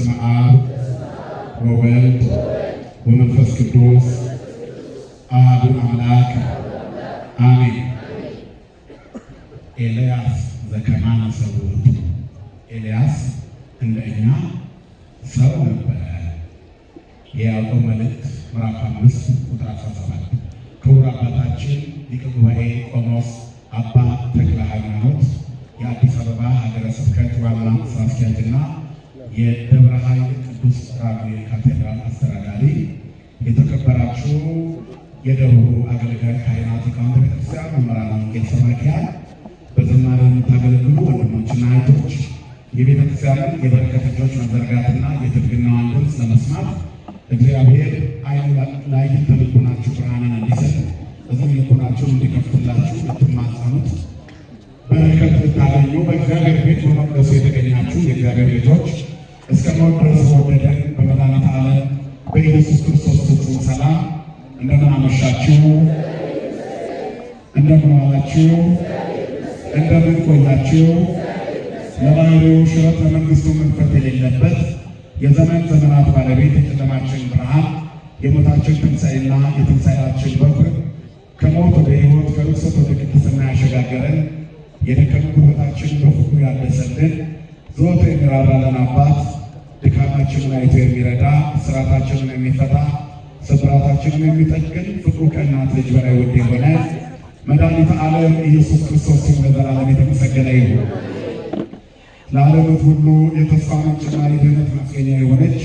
በስመ አብ ወወልድ ወመንፈስ ቅዱስ አሐዱ አምላክ አሜን። ኤልያስ ዘከማነ ሰው ውእቱ። ኤልያስ እንደኛ ሰው ነበረ። የያዕቆብ መልእክት ምዕራፍ 5 ቁጥር 17 ክቡር አባታችን ሊቀ ጉባኤ ቆሞስ አባ ተክለ ሃይማኖት የአዲስ አበባ ሀገረ ስብከት ዋና ስራ አስኪያጅና የደብረ ኃይል ቅዱስ ራጉኤል ካቴድራል አስተዳዳሪ፣ የተከበራችሁ የደቡብ አገልጋይ ካህናት፣ ሊቃውንተ ቤተክርስቲያን፣ መምህራን ወንጌል ሰባኪያን፣ በዝማሬ የምታገለግሉ ወንድሞችና እህቶች፣ የቤተክርስቲያንን የበረከት እጆች መዘርጋትና የትድግናዋን ድምፅ ለመስማት እግዚአብሔር ዓይን ላይ ልቦናችሁ ብርሃንን እንዲሰጥ እዚህ ልቦናችሁን እንዲከፍትላችሁ ልትማጸኑት በረከት ልታገኙ በእግዚአብሔር ቤት በመቅደሱ የተገኛችሁ የእግዚአብሔር ልጆች እስከ ሞት ድረስ ወደደን በመድኃኒተ ዓለም በኢየሱስ ክርስቶስ ፍጹም ሰላም እንደምን አመሻችሁ፣ እንደምን ዋላችሁ፣ እንደምን ቆያችሁ። ለባህሪው ሽረት ለመንግስቱ መንፈት የሌለበት የዘመን ዘመናት ባለቤት የጨለማችን ብርሃን የሞታችን ትንሣኤና የትንሣኤያችን በኩር ከሞት ወደ ሕይወት ከርኩሰት ወደ ቅድስና ያሸጋገረን የደከመ ጉልበታችን በፍቅሩ ያደሰልን ዘወትር የሚራራልን አባት ድካማችንን አይቶ የሚረዳ ስራታችንን የሚፈታ ስብራታችንን የሚጠግን ፍቅሩ ከእናት ልጅ በላይ ውድ የሆነ መድኃኒተ ዓለም ኢየሱስ ክርስቶስ ስም ለዘላለም የተመሰገነ ይሁን። ለዓለማት ሁሉ የተስፋ ምንጭና የድኅነት ማስገኛ የሆነች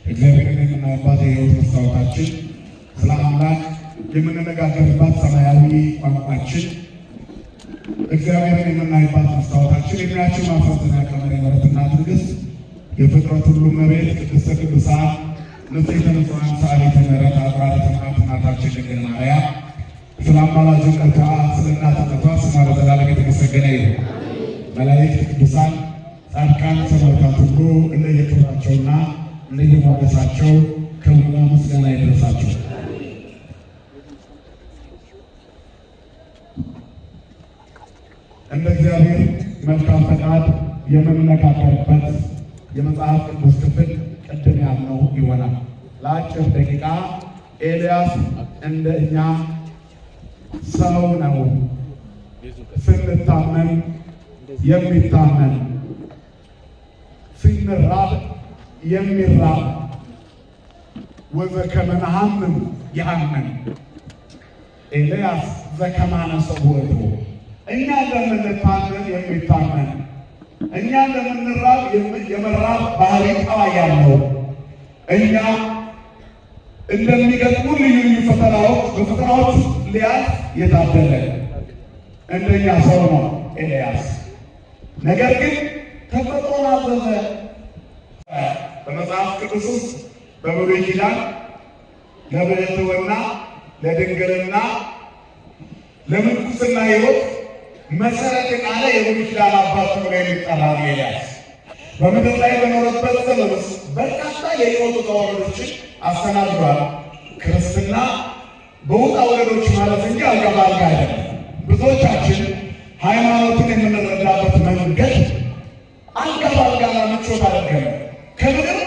እግዚአብሔርን የምናይባት የሕይወት መስታወታችን ስለ አምላክ የምንነጋገርባት ሰማያዊ ቋንቋችን እግዚአብሔርን የምናይባት መስታወታችን የእድሜያችን ማፍረትና ቀመር የምሕረትና ትዕግስት የፍጥረት ሁሉ እመቤት ቅድስተ ቅዱሳን ንጽሕተ ንጹሐን ሰዓሊተ ምሕረት አጽራረ ሰማዕት እናታችን ድንግል ማርያም ስለ አማላጅነቷ ስለ እናትነቷ ስሟ ለዘላለም የተመሰገነ ይሁን። መላእክት፣ ቅዱሳን፣ ጻድቃን፣ ሰማዕታት ሁሉ እንደየክብራቸውና እንደየሞገሳቸው ክብርና ምስጋና ይድረሳቸው። እንደ እግዚአብሔር መልካም ፈቃድ የምንነጋገርበት የመጽሐፍ ቅዱስ ክፍል ቅድም ያልነው ይሆናል። ለአጭር ደቂቃ ኤልያስ እንደ እኛ ሰው ነው፣ ስንታመን የሚታመን ስንራብ የሚራብ ወዘከመ ነሐምም ይሐምም። ኤልያስ ዘከማነ ሰው ውእቱ። እኛ እንደምንታመን የሚታመን፣ እኛ እንደምንራብ የመራብ ባህሪ ጠባይ ያለው፣ እኛ እንደሚገጥሙ ልዩ ልዩ ፈተናዎች በፈተናዎች ሊያልፍ የታደለ እንደኛ ሰው ነው ኤልያስ። ነገር ግን ተፈጥሮን አዘዘ። በመጽሐፍ ቅዱስ ውስጥ በብሉይ ኪዳን ለብሕትውና፣ ለድንግልና፣ ለምንኩስና ሕይወት መሰረት የጣለ የብሉይ ኪዳን አባት ተብሎ የሚጠራ ነው ኤልያስ። በምድር ላይ በኖረበት ዘመን ውስጥ በርካታ የሕይወቱ ተዋረዶችን አስተናግዷል። ክርስትና በውጣ ውረዶች ማለት እንጂ አልጋ በአልጋ አይደለም። ብዙዎቻችን ሃይማኖትን የምንረዳበት መንገድ አልጋ በአልጋና ምቾት አደረገን። ከምድር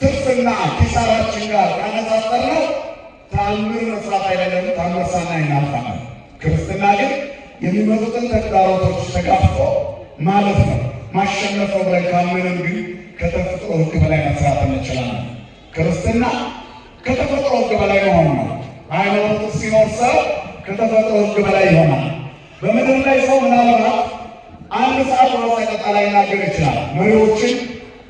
ትርፍና ኪሳራችን ጋር ያነጻጸርነው ተአምር መስራት አይደለም፣ ተአምር ሳናይ እናልፋለን። ክርስትና ግን የሚመጡትን ተግዳሮቶች ተጋፍጦ ማለት ነው ማሸነፍ ነው ብለን ካመንን ግን ከተፈጥሮ ሕግ በላይ መስራት እንችላለን። ክርስትና ከተፈጥሮ ሕግ በላይ መሆን ነው። ሃይማኖት ሲኖር ሰው ከተፈጥሮ ሕግ በላይ ይሆናል። በምድር ላይ ሰው ምናልባት አንድ ሰዓት ወደ ሳይጠጣ ላይ ይናገር ይችላል። መሪዎችን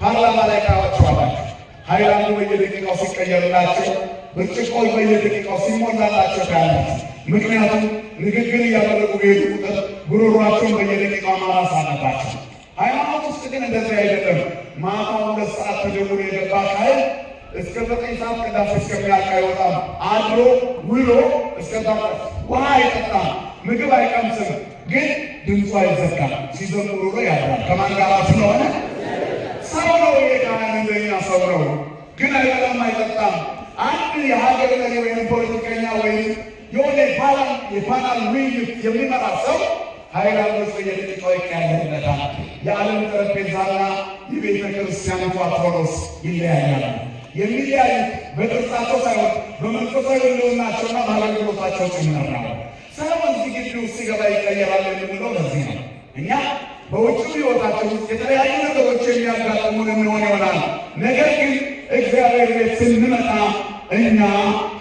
ፓርላማ ላይ ታያቸዋላችሁ። ሃይላንዱ በየደቂቃው ሲቀየርላቸው፣ ብርጭቆች በየደቂቃው ሲሞላላቸው ታያላችሁ። ምክንያቱም ንግግር እያደረጉ በሄዱ ቁጥር ጉሮሯቸውን በየደቂቃው ማራስ አለባቸው። ሃይማኖት ውስጥ ግን እንደዚህ አይደለም። ማታ 2 ሰዓት ተጀምሮ የገባ ኃይል እስከ 9 ሰዓት ቅዳሴ እስከሚያልቅ አይወጣም። አድሮ ውሎ እስከዛ ውሃ አይጠጣም፣ ምግብ አይቀምስም። ግን ድምፁ አይዘጋም። ሲዘምሩ ነው ያድራል። ከማን ጋር ስለሆነ ሰው ነው። የካህን እንደኛ ሰው ነው፣ ግን አይበላም፣ አይጠጣም። አንድ የሀገር መሪ ወይም ፖለቲከኛ ወይም የሆነ የፓናል ውይይት የሚመራ ሰው ሃይላንዶች በየደቂቃው ይቀያየርለታል። የዓለም ጠረጴዛና የቤተ ክርስቲያኒቷ ቶሎስ ይለያያሉ። የሚለያዩት በቅርጻቸው ሳይሆን በመንፈሳዊ ሕልውናቸውና በአገልግሎታቸው ጭምር ነው። ሰው እዚህ ግቢ ውስጥ ሲገባ ይቀየራል የምንለው ለዚህ ነው። እኛ በውጭ ሕይወታቸው ውስጥ የተለያዩ ነገሮች የሚያጋጥሙን እንሆን ይሆናል። ነገር ግን እግዚአብሔር ቤት ስንመጣ እኛ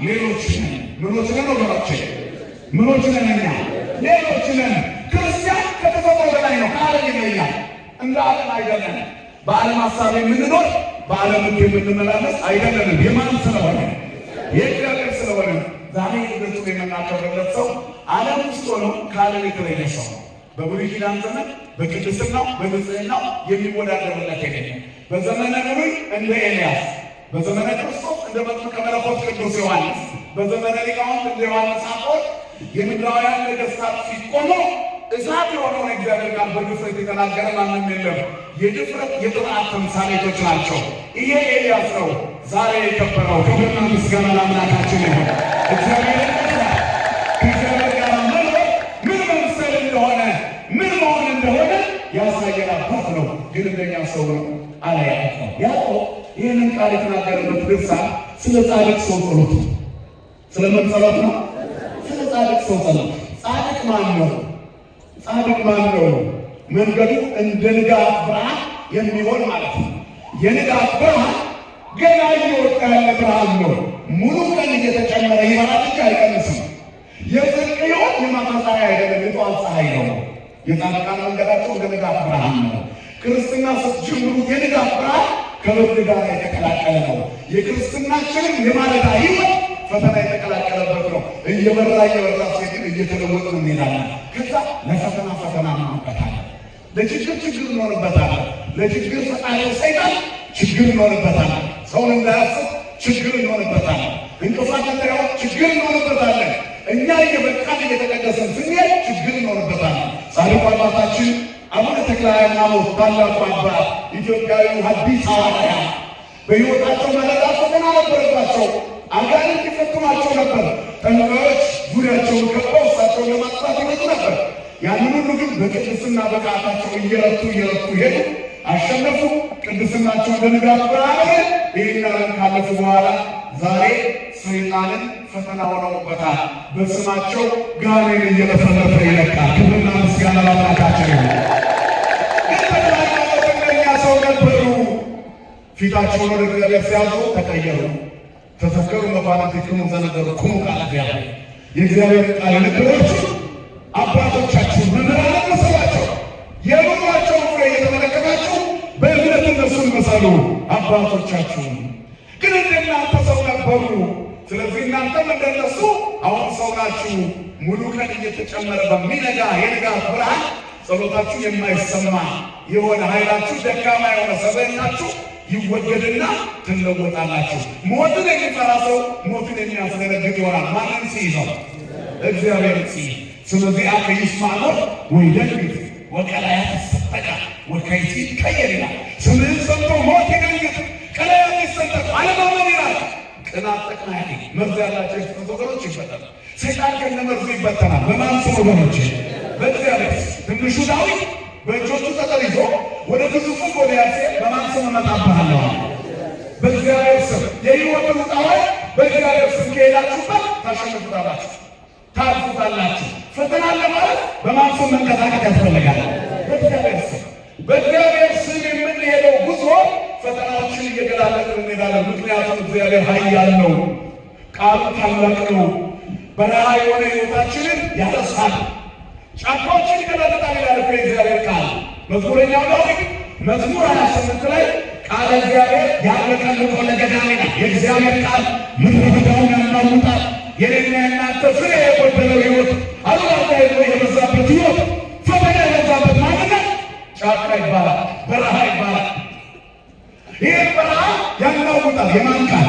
ሌሎች ነን። ምኖች ነን ወገኖቼ? ምኖች ነን? እኛ ሌሎች ነን። ክርስቲያን ከተፈጥሮ በላይ ነው። ከዓለም ይለያል። እንደ ዓለም አይደለም። በዓለም ሀሳብ የምንኖር በዓለም ሕግ የምንመላለስ አይደለንም። የማን ስለሆነ? የእግዚአብሔር ስለሆነ ዛሬ ልደቱ የምናከብርለት ሰው ዓለም ውስጥ ሆኖ ከዓለም የተለየ ሰው ነው። በብሉይ ኪዳን ዘመን በቅድስናው በንጽሕናው የሚወዳደርለት የለም። በዘመነ ነቢይ እንደ ኤልያስ፣ በዘመነ ክርስቶስ እንደ መጥምቀ መለኮት ቅዱስ ዮሐንስ፣ በዘመነ ሊቃውንት እንደ ዮሐንስ አፈወርቅ የምድራውያን ነገሥታት ሲቆሙ እሳት የሆነውን እግዚአብሔር ቃል በድፍረት የተናገረ ማንም የለም። የድፍረት የጥራት ተምሳሌቶች ናቸው። ይሄ ኤልያስ ነው ዛሬ የከበረው። ክብርና ምስጋና ለአምላካችን ይሁን። እግዚአብሔር ከእግዚአብሔር ጋር መኖር ምን መምሰል እንደሆነ ምን መሆን እንደሆነ ያሳየን አባት ነው። ግን እንደኛ ሰው ነው አለ ያዕቆብ። ያዕቆብ ይህንን ቃል የተናገረበት ድርሳን ስለ ጻድቅ ሰው ጸሎት ነው። ስለምን ጸሎት ነው? ስለ ጻድቅ ሰው ጸሎት። ጻድቅ ማን ነው? ጻድቅ ማን ነው? መንገዱ እንደ ንጋት ብርሃን የሚሆን ማለት ነው። የንጋት ብርሃን ገና እየወጣ ያለ ብርሃን ነው። ሙሉ ቀን እየተጨመረ ይበራል እንጂ አይቀንስም። የጽድቅ ሕይወት የማታ ፀሐይ አይደለም፣ የጠዋት ፀሐይ ነው። የጻድቃን መንገዳቸው እንደ ንጋት ብርሃን ነው። ክርስትና ስትጀምሩ የንጋት ብርሃን ከበግ ጋር የተቀላቀለ ነው። የክርስትናችንም የማለዳ ሕይወት ፈተና የተቀላቀለበት ነው። እየበራ ሴትን እየተለወጥን እንሄዳለን። ከዛ ለፈተና ፈተና እንሆንበታለን። ለችግር ችግር እንሆንበታለን። ለችግር ፈጣሪው ሰይጣን ችግር እንሆንበታለን። ሰውን እንዳያስብ ችግር እንሆንበታለን። እንቅፋት እንዳይሆን ችግር እንሆንበታለን። እኛ እየበቃን እየተቀደሰን ስንሄድ ችግር እንሆንበታለን። ጻድቁ አባታችን አቡነ ተክለ ሃይማኖት ታላቁ አባት ኢትዮጵያዊ ሐዲስ ሐዋርያ በሕይወታቸው መለዳ ፈተና ነበረባቸው። አጋንንት ይፈትኗቸው ነበር። ጠንቋዮች ዙሪያቸውን ከበው እሳቸውን ለማጥፋት ይመጡ ነበር። ያንን ሁሉ ግን በቅድስና በቃታቸው እየረቱ ሄዱ፣ አሸነፉ። ቅድስናቸው በንጋት ብርሃን ይህን ዓለም ካለፉ በኋላ ዛሬ ሰይጣንን ፈተና ሆነውበታል። በስማቸው ጋኔን እየለፈለፈ ይለቃል። ክብርና ምስጋና ለአምላካችን ይሁን። ግን ሰው ነበሩ። ፊታቸውን ወደ እግዚአብሔር ሲያዙ ተቀየሩ። ተዘከሩ መባላትክሙ ዘነገርኩሙ ቃለ እግዚአብሔር። የእግዚአብሔር ቃል የነገሯችሁ አባቶቻችሁ መምህራን መሰሏቸው። የኑሯቸውን ፍሬ እየተመለከታችሁ በእምነት እነሱን መሰሉ አባቶቻችሁን። ግን እንደናንተ ሰው ነበሩ። ስለዚህ እናንተም እንደነሱ አሁን ሰው ናችሁ። ሙሉ ቀን እየተጨመረ በሚነጋ የንጋት ብርሃን ጸሎታችሁ የማይሰማ የሆነ ኃይላችሁ ደካማ የሆነ ሰብዕናችሁ ይወገድና ትለወጣላችሁ። ሞትን የሚፈራ ሰው ሞትን የሚያስደነግጥ ይሆናል። ማንም ሲይዘው እግዚአብሔር ሲይዝ። ስለዚህ አከ ይስማኖት ወይደንግጥ ወቀላያት ይሰጠቃ ወከይሲ ይቀየር ይላል። ስምህን ሰምቶ ሞት ይደንግጥ፣ ቀላያት ይሰጠቅ፣ አለማመን ይላል። ቅናት ጠቅናያት መርዝ ያላቸው ወገኖች ይበተናል። ሰይጣን ከነመርዙ ይበተናል። በማን ስም ወገኖች? በእግዚአብሔር። ትንሹ ዳዊት በእጆቹ ጠጠር ይዞ ወደ ግዙፉ ጎልያድ በማን ስም እመጣብሃለሁ? በእግዚአብሔር ስም። የሕይወትን ውጣ ውረድ በእግዚአብሔር ስም ከሄዳችሁበት ታሸንፉታላችሁ፣ ታልፉታላችሁ። ፈተና ለማለት በማን ስም መንቀሳቀስ ያስፈልጋል? በእግዚአብሔር ስም። በእግዚአብሔር ስም የምንሄደው ጉዞ ፈተናዎችን እየገላለጥን እንሄዳለን። ምክንያቱም እግዚአብሔር ኃያል ነው፣ ቃሉ ታላቅ ነው። በረሃ የሆነ ሕይወታችንን ያረሳል፣ ጫካዎችን ይገላለጣል ይላል እኮ የእግዚአብሔር ቃል። መዝሙረኛው ዳዊት መዝሙር 28 ላይ ቃለ እግዚአብሔር ያለቀልቆ ለገዳም ይላል። የእግዚአብሔር ቃል ምድረ በዳውን ያናውጣል። የኔና የእናንተ ፍሬ የጎደለው ሕይወት፣ አሉባልታ የበዛበት ሕይወት፣ ፈተና የበዛበት ማንነት ጫካ ይባላል፣ በረሃ ይባላል። ይህ በረሃ ያናውጣል። የማን ቃል?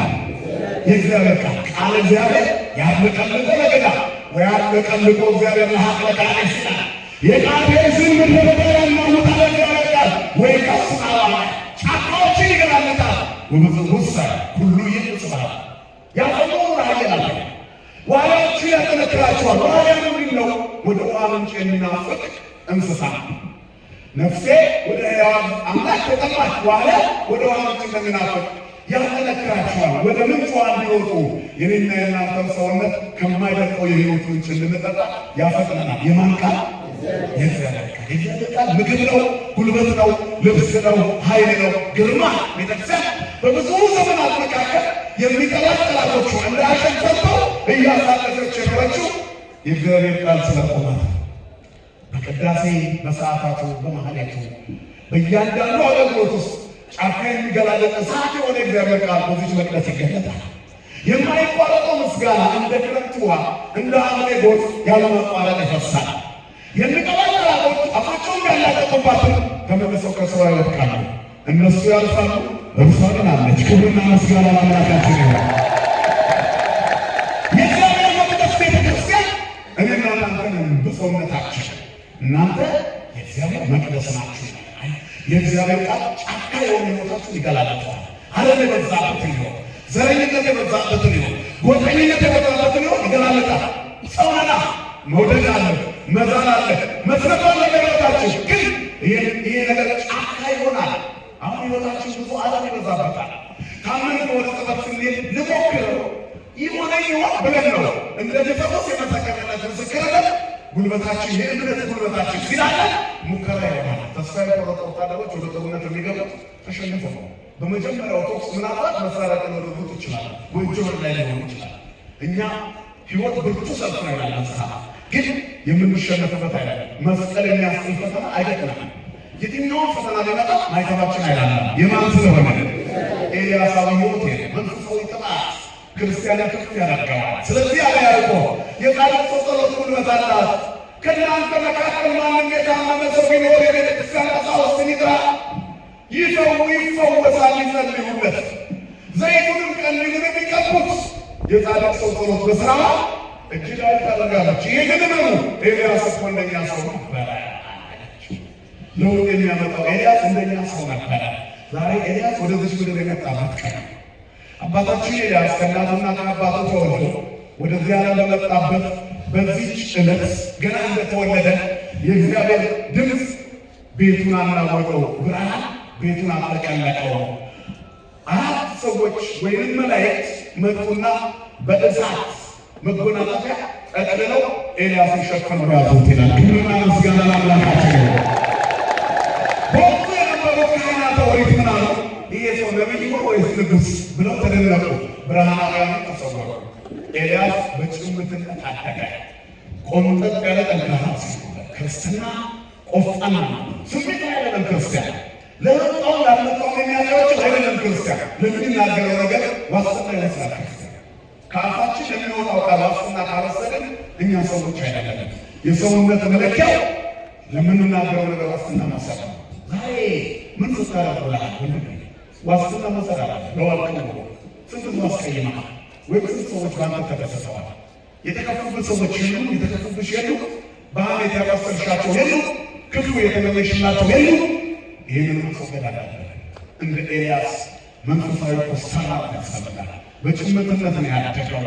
የእግዚአብሔር ቃል። ቃለ እግዚአብሔር ያለቀልቆ ለገዳም ወያለቀልቆ እግዚአብሔር ለሀቅለ ቃዴስ ይላል። የቃዴስን ምድረ በዳ ያናውጣል እግዚአብሔር ቃል። ወይ ቀስናላ ጫካዎችን ይገላለጣል። ወበዘውሳ ሁሉ ይጽፋል። ያፈለው ራእየናል። ዋላዎችን ያጠነክራቸዋል። ዋልያ ምንድን ነው? ወደ ውሃ ምንጭ የሚናፍቅ እንስሳ ነፍሴ ወደ ሕያው አምላክ ተጠማች ዋለ ወደ ዋኖች እንደሚናፍቅ ያጠነክራቸዋል። ወደ ምንጭ እንዲወጡ የኔና የእናንተም ሰውነት ከማይደርቀው የሕይወት ምንጭ እንድንጠጣ ያፈጥነናል። የማን ቃል? የእግዚአብሔር ቃል ምግብ ነው፣ ጉልበት ነው፣ ልብስ ነው፣ ኃይል ነው፣ ግርማ። ቤተክርስቲያን በብዙ ዘመናት መካከል የሚጠላት ጠላቶቹ እንደ አሸን ሰጥተው እያሳለፈች የኖረችው የእግዚአብሔር ቃል ስለቆማት በቅዳሴ በሰዓታቱ በማህሌቱ በእያንዳንዱ አገልግሎት ውስጥ ጫካ የሚገላለጥ እሳት የሆነ እግዚአብሔር ቃል በዚች መቅደስ ይገለጣል። የማይቋረጠው ምስጋና እንደ ክረምት ውሃ እንደ ሐምሌ ጎርፍ ያለማቋረጥ ይፈሳል። የሚጠላት ጠላቶች አፋቸውን ያላቀቁባትን ተመልሰው ከስራው ይወድቃሉ። እነሱ ያልፋሉ፣ እርሷ ግን አለች። ክብርና ምስጋና ለአምላካችን ይሁን። የእግዚአብሔር መቅደስ ቤተክርስቲያን እኔና እናንተን በሰውነታችን እናንተ የእግዚአብሔር መቅደስ ናችሁ። የእግዚአብሔር ቃል ጫካ የሆነ ሕይወታችሁን ይገላለጠዋል። ዓለም የበዛበትን ሕይወት፣ ዘረኝነት የበዛበትን ሕይወት፣ ጎጠኝነት የበዛበትን ሕይወት ይገላለጣል። ሰውነና መውደድ አለ፣ መዛል አለ፣ መስረፍ አለ በሕይወታችን። ግን ይሄ ነገር ጫካ ይሆናል። አሁን ሕይወታችን ብዙ ዓለም ይበዛበታል። ካመን ወደ ጥበብ ስንሄድ ልሞክረው ይሆነኝ ይሆን ብለን ነው እንደዚህ ፈውስ የመሰከረለት ምስክርነት ጉልበታችን የእምነት ጉልበታችን ሲላለ ሙከራ ይሆናል። ተስፋ የቆረጡ ወታደሮች ወደ ጦርነት የሚገቡት ተሸንፈው ነው። በመጀመሪያው ተኩስ ምናልባት መሳሪያ ሊወረውሩ ይችላል ወይ ጆር ላይ ሊሆን ይችላል። እኛ ሕይወት ብርቱ ሰልፍ ነው ይላል መጽሐፍ። ግን የምንሸነፍበት አይደለም። መስቀል የሚያስጥል ፈተና አይደለም። የትኛውን ፈተና ሊመጣ ማይተባችን አይላል። የማን ስለሆነ ኤልያሳዊ ሕይወት መንፈሳዊ ጥማት ክርስቲያንን ከፍ ያደርገዋል። ስለዚህ ያለ ያልቆ የጻድቅ ሰው ጸሎት ጉልበት አላት። ከእናንተ መካከል ማንም የታመመ ሰው ቢኖር የቤተ ክርስቲያን ቀሳውስትን ይጥራ፣ ይፈወሳል፣ ይጸልዩለት፣ ዘይቱንም ቀንዲሉንም ይቀቡት። የጻድቅ ሰው ጸሎት በስራዋ እጅግ ታደርጋለች። ይህ ግን ነው ኤልያስ እኮ እንደኛ ሰው ነበረ። ለውጥ የሚያመጣው ኤልያስ እንደኛ ሰው ነበረ። ዛሬ ኤልያስ ወደዚህ ምድር የመጣበት ቀን አባታችን ኤልያስ ከእናቱና ከአባቱ ተወልዶ ወደዚህ ዓለም በመጣበት በዚህች ዕለት ገና እንደተወለደ የእግዚአብሔር ድምፅ ቤቱን አናወጠው፣ ብርሃን ቤቱን አጥለቀለቀው። አራት ሰዎች ወይም መላእክት መጡና በእሳት መጎናጸፊያ ጠቅልለው ኤልያስን ሸፈነው ያዙት ይላል። ክብርና ምስጋና ለአምላካችን ይሁን። በወቅቱ የነበሩት ካህናተ ኦሪት ምን አሉ? ይሄ ሰው ነቢይ ነው ወይስ ንጉሥ ብለው ተደነቁ። ብርሃናውያኑ ተሰወሩ። ኤልያስ በጭምትነት አደገ። ቆንጠጥ ያለ ጠንካራ ክርስትና ቆፍጣና ስሜት አይደለም። ክርስቲያን ለመጣው ላልመጣው የሚያጨበጭብ አይደለም። ክርስቲያን ለሚናገረው ነገር ዋስትና ይመስላል። ከአፋችን የሚወጣው ቃል ዋስትና ካልወሰድን እኛ ሰዎች አይደለም። የሰውነት መለኪያው ለምንናገረው ነገር ዋስትና መሰረት ነው። ዛሬ ምን ስታረቁላል ዋስትና መሰረት አለ። ለዋልከው ስንት ማስቀይማል ወይም ስንት ሰዎች ባንተ ተከሰሰዋል። የተከፉበት ሰዎች የሉ፣ የተከፉብሽ የሉ፣ በሐሜት ያቀሰልሻቸው የሉ፣ ክፉ የተመኘሽላቸው የሉ። ይህንን ማስወገድ አለብን። እንደ ኤልያስ መንፈሳዊ ኮስታራ ያስፈልጋል። በጭምትነት ነው ያደገው።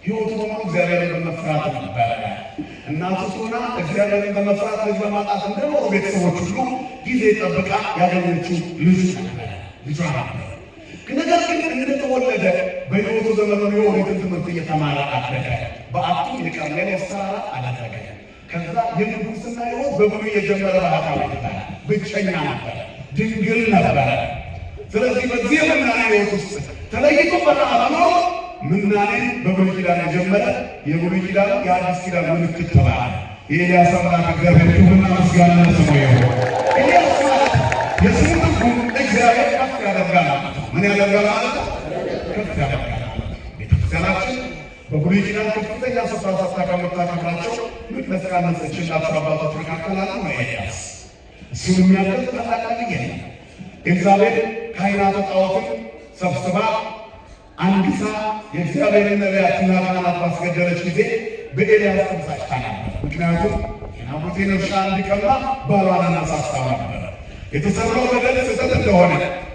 ሕይወቱ በሙሉ እግዚአብሔርን በመፍራት ነበረ። እናቱ ሆና እግዚአብሔርን በመፍራት ልጅ በማጣት እንደኖሩ ቤተሰቦች ሁሉ ጊዜ ጠብቃ ያገኘችው ልጇ ነበር። ነገር ግን እንደተወለደ በሕይወቱ ዘመኑ የኦሪትን ትምህርት እየተማረ አደገ። በአቱ የቀርሜሎስ ተራራ አደረገ። ከዛ የንጉሥና ሕይወት በብሉይ የጀመረ ባህታዊ ነበር። ብቸኛ ነበር፣ ድንግል ነበረ። ስለዚህ በዚህ የምናኔ ሕይወት ውስጥ ተለይቶ በረሃ መኖሩ ምናኔን በብሉይ ኪዳን የጀመረ የብሉይ ኪዳን የአዲስ ኪዳን ምልክት ተባለ። የኤልያስ አምላክ እግዚአብሔር ክብርና ምስጋና ለስሙ ይሁን። ኤልያስ ማለት የስሙ ትርጉም እግዚአብሔር ከፍ ያደርጋል ማለት ነው። ምን ያደርጋል ማለት ነው? ከፍ ያደርጋል። ቤተክርስቲያናችን በብሉይ ኪዳን ከፍተኛ ስፍራ ሰጥታ ከምታከብራቸው መቅደስ ካነጸችላቸው አባቶች መካከል አንዱ ነው ኤልያስ። እሱን የሚያደርግ ታላቅ ነቢይ ነው። ኤልዛቤል ካህናተ ጣዖትን ሰብስባ አንግሳ የእግዚአብሔርን ነቢያትና ካህናት ባስገደለች ጊዜ በኤልያስ ተበሳጭታ ነበር። ምክንያቱም የናቡቴን እርሻ እንዲቀማ ባሏን አሳስታ ነበር። የተሰራው በደል ስህተት እንደሆነ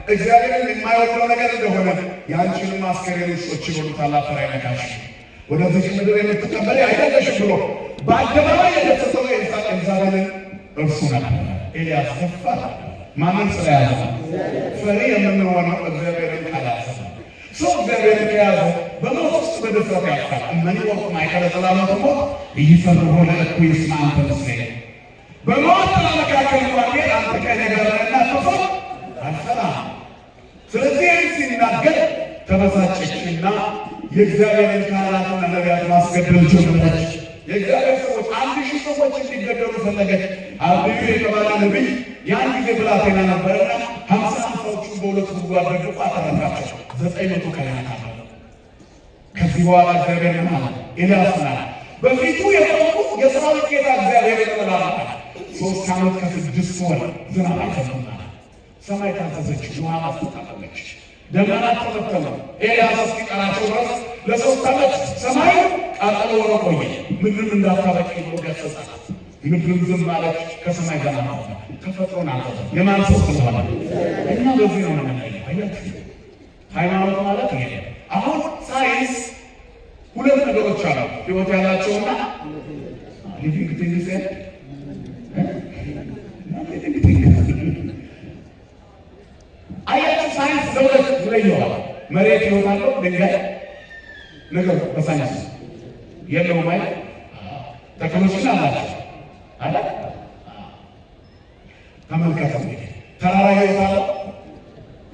እግዚአብሔርን የማይወደው ነገር እንደሆነ የአንቺንም አስከሬን ውሾች ይበሉታል፣ አፈር አይነካሽም፣ ወደዚህ ምድር የምትቀበል አይደለሽም ብሎ በአደባባይ የደሰተው ኤልዛቤልን እርሱ ነበር። ኤልያስ ደፋር ማንም ስለያዘ ፈሪ የምንሆነው እግዚአብሔርን ካላዘ ሰው እግዚአብሔርን ከያዘ በሞት ውስጥ በድፍረት ያልፋል። እመኒ ወርቁ ማይከለ ዘላለም ሞት እይፈርሆ ለእኩይ እስመ አንተ ምስሌ በሞት መካከል እንኳን አንተ ከእኔ ጋር ነህና ክፉ አልፈራም። ስለዚህ ሲናገር ተበሳጨችና የእግዚአብሔርን ካህናትና ነቢያት ማስገደል ጀመረች። የእግዚአብሔር ሰዎች 1000 ሰዎች እንዲገደሉ ፈለገች። አብዩ የተባለ ነቢይ ያን ጊዜ ብላቴና ነበርና 50 ሰዎችን በሁለት ጉድጓድ ደግፎ አተረፋቸው። 900 ካህናት አሉ። ከዚህ በኋላ እግዚአብሔር ምን አለ? ኤልያስ አለ በፊቱ የቆምኩት የሰራዊት ጌታ እግዚአብሔር ይባላል። 3 ዓመት ከ6 ወር ዝናብ አይዘንብም። ሰማይ ታዘዘች፣ ውሃ ማስታጠለች፣ ደመናት ተበተኑ። ኤልያስ እስኪቀራቸው ድረስ ለ3 ዓመት ሰማዩ ቃጠሎ ሆኖ ቆየ። ምድርም እንዳታበቅል ብሎ ገሰጻት። ምድርም ዝም አለች። ከሰማይ ገና ተፈጥሮን አዘዘ። የማን ሰው ስለሆነ እና በዚህ ነው የምናየው። አያችሁ ሃይማኖት ማለት ይሄ። አሁን ሳይንስ ሁለት ነገሮች አሉ፣ ህይወት ያላቸውና ሊቪንግ ቲንግስ አያችሁ ሳይንስ ለሁለት ይለየዋል። መሬት ህይወት አለው፣ ድንጋይ ነገር በሳይንስ የለውም አይደል? ተክሎችን አላቸው አይደል? ተመልከቱ እንግዲህ ተራራ ህይወት አለው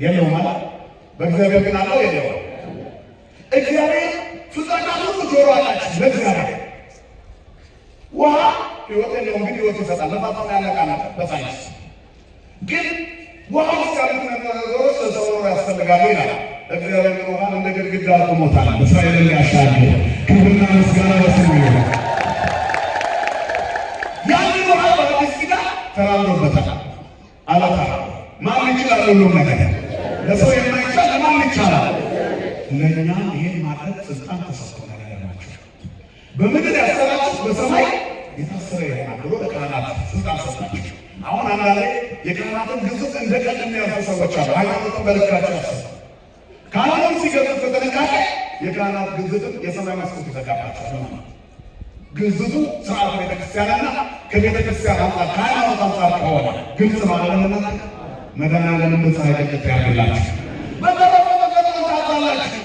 የለውም አይደል? በእግዚአብሔር ግን አለው የለውም? እግዚአብሔር ፍጥረታት ሁሉ ጆሮ አላቸው ለእግዚአብሔር። ውሃ ህይወት የለውም ግን ህይወት ይሰጣል። ለፋፋ ያለቃና በሳይንስ ግን ውሃ ውስጥ ያሉት ነገሮች ለሰው ኖሮ ያስፈልጋሉ ይላል። እግዚአብሔር ውሃን እንደ ግድግዳ አቁሞታል። እስራኤልን ያሻገረ ክብርና ምስጋና ለስሙ ይሁን። ያንን ውሃ በአዲስ ኪዳን ተራምዶበታል። አላታ ማን ይችላል? ሁሉም ነገር ለሰው የማይቻል ለማን ይቻላል? ለእኛ ይሄን ማድረግ ስልጣን ተሰጥቶናል። ያላችሁ በምድር ያሰራችሁ በሰማይ የታሰረ ይሆናል ብሎ ለካህናት ስልጣን ሰጣችሁ። አሁን አንዳንዴ የካህናትን ግዝት እንደ ቀልድ የሚያልፉ ሰዎች አሉ። ሃይማኖትን በልካቸው ያሰሩ ካህናትን ሲገዙት በጥንቃቄ የካህናት ግዝትን የሰማይ መስኮት ይዘጋባቸዋል። ግዝቱ ስርዓት ቤተክርስቲያንና ከቤተክርስቲያን አንጻር ከሃይማኖት አንጻር ከሆነ ግልጽ ማለምና መድኃኒዓለም በፀሐይ ቅጥቅጥ ያድርግላችሁ። በተረፈ ታዛላችሁ።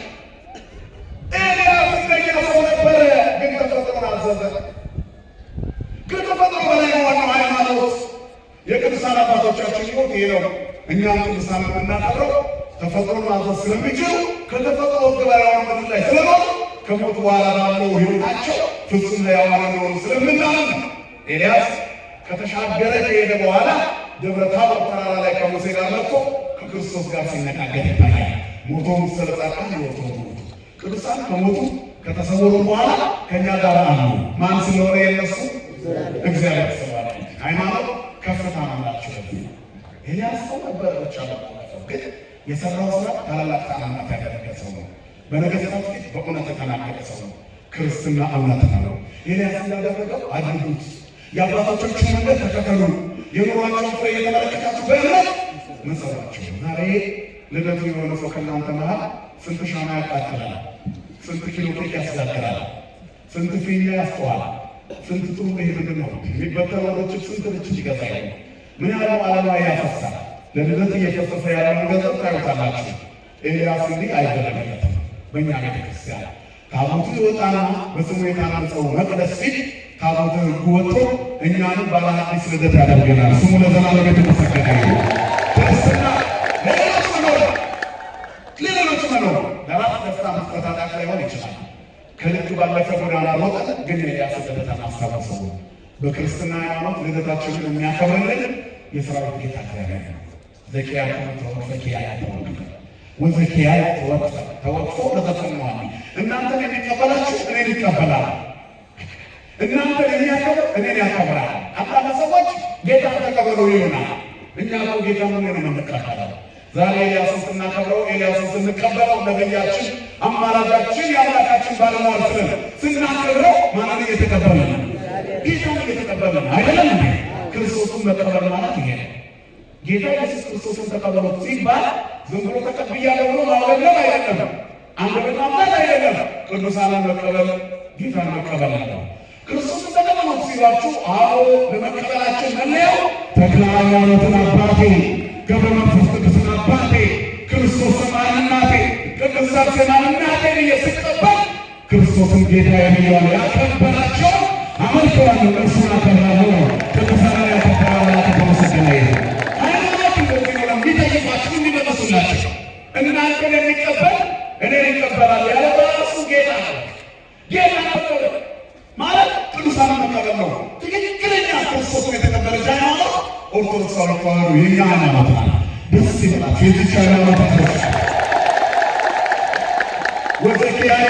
ኤልያስ እንደኛ ሰው ነበረ፣ ግን ተፈጥሮን አዘዘ። ከተፈጥሮ በላይ ዋናው ሃይማኖት የቅዱሳን አባቶቻችን ሕይወት ይሄ ነው። እኛም ቅዱሳን የምናከብረው ተፈጥሮን ማዘዝ ስለሚችሉ ከተፈጥሮ ሕግ በላይ ምድር ላይ ስለኖሩ ከሞት በኋላ ባለው ሕይወታቸው ፍጹም ሕያዋን እንደሆኑ ስለምናምን ነው። ኤልያስ ከተሻገረ ከሄደ በኋላ ደብረ ታቦር ተራራ ላይ ከሙሴ ጋር መጥቶ ከክርስቶስ ጋር ሲነጋገር ይታያል። ሞቶ ምስለ ጻድቃን ሕይወቱ ሞቱ። ቅዱሳን ከሞቱ ከተሰወሩ በኋላ ከእኛ ጋር አሉ። ማን ስለሆነ የነሱ እግዚአብሔር ስለሆነ ሃይማኖት ከፍታ ናቸው። ኤልያስ ሰው ነበር ብቻ ግን የሰራው ስራ ታላላቅ ታላላቅ ያደረገ ሰው ነው። በነገሥታት ፊት በእውነት የተናገረ ሰው ነው። ክርስትና እውነት ነው። ኤልያስ እንዳደረገው አድርጉት፣ የአባቶቻችሁን መንገድ ተከተሉ፣ የኑሯቸውን ፍሬ እየተመለከታችሁ በእምነት መሰሏቸው። ዛሬ ልደቱ የሆነ ሰው ከእናንተ መሃል ስንት ሻማ ያቃጥላል? ስንት ኪሎ ኬክ ያስጋግራል? ስንት ፊኛ ያስተዋል? ስንት ጥሩ ይሄ ምንድን ነው የሚበተኑ ወሮች ስንት ልጅ ይገዛል? ምን ያህል ዓለማ ያፈሳል? ለልደት እየፈሰሰ ያለውን ገንዘብ ታዩታላችሁ። ኤልያስ እንዲህ አይደረግለትም። በእኛ ቤተክርስቲያን ታቦቱ ይወጣና በስሙ የታነጸው መቅደስ ፊት ታቦቱ ሕጉ ወጥቶ እኛንም ባለ አዲስ ልደት ያደርገናል። ስሙ ለዘላለም የተመሰገነ ይሁን። ክርስትና ለሌሎች መኖር ለራስ ደስታ መፈታታት ላይሆን ይችላል። ከልክ ባለፈ ጎዳና ሮጠ ግን ኤልያስ ልደታን አስታወሰው። በክርስትና ሃይማኖት ልደታችንን የሚያከብርልን የሰራዊት ጌታ እግዚአብሔር ነው። ዘኪያስ ወዘኪያስ ተወቅፎ ለተሰማዋል። እናንተን የሚቀበላችሁ እኔን ይቀበላል፣ እናንተን የሚያከብር እኔን ያከብራል። አንዳንድ ሰዎች ጌታን ተቀበሉ ይሆናል። እኛ እኮ ጌታ ምን ነው የምንቀበለው? ዛሬ ኤልያስን ስናከብረው ኤልያስን ስንቀበለው ነቢያችን አማላጃችን የአምላካችን ባለሟል ስለን ስናከብረው ማንን እየተቀበልን ነው? ጌታን እየተቀበልን አይደለም እንዴ? ክርስቶስን መቀበል ማለት ይሄ ነው። ጌታ ኢየሱስ ክርስቶስን ተቀበሉት ሲባል ዝም ብሎ ተቀብያለሁ ብሎ ማወለም አይደለም። አንደበት ማለት አይደለም። ቅዱሳንን መቀበል ጌታን መቀበል ነው። ክርስቶስን ተቀበሉት ሲሏችሁ አዎ ለመቀበላችን መለያው ተክለ ሃይማኖትን አባቴ ገብረ መንፈስ ቅዱስን አባቴ ክርስቶስን እናቴ ቅድስት አርሴማን እናቴ ብዬ ስቀበል ክርስቶስን ጌታ የሚለውን ያከበራቸው አመልከዋለሁ፣ እርሱን አከብራለሁ። ቅዱሳን ያከበራላ ከተመሰገነ ይሁን። ሃይማኖት እንደዚህ ነው። የሚጠይቋችሁ እንዲመልሱላቸው እናንተን የሚቀበል እኔ ይቀበላል ያለ በራሱ ጌታ ነው። ጌታ መቀበል ማለት ቅዱሳን መቀበል ነው። ትክክለኛ ክርስቶስን የተቀበለች ሃይማኖት ኦርቶዶክሳዊ ተዋሕዶ የኛ ሃይማኖት ነው። ደስ ይላችሁ። የዚች ሃይማኖት ክርስቶስ ወዘኪያዬ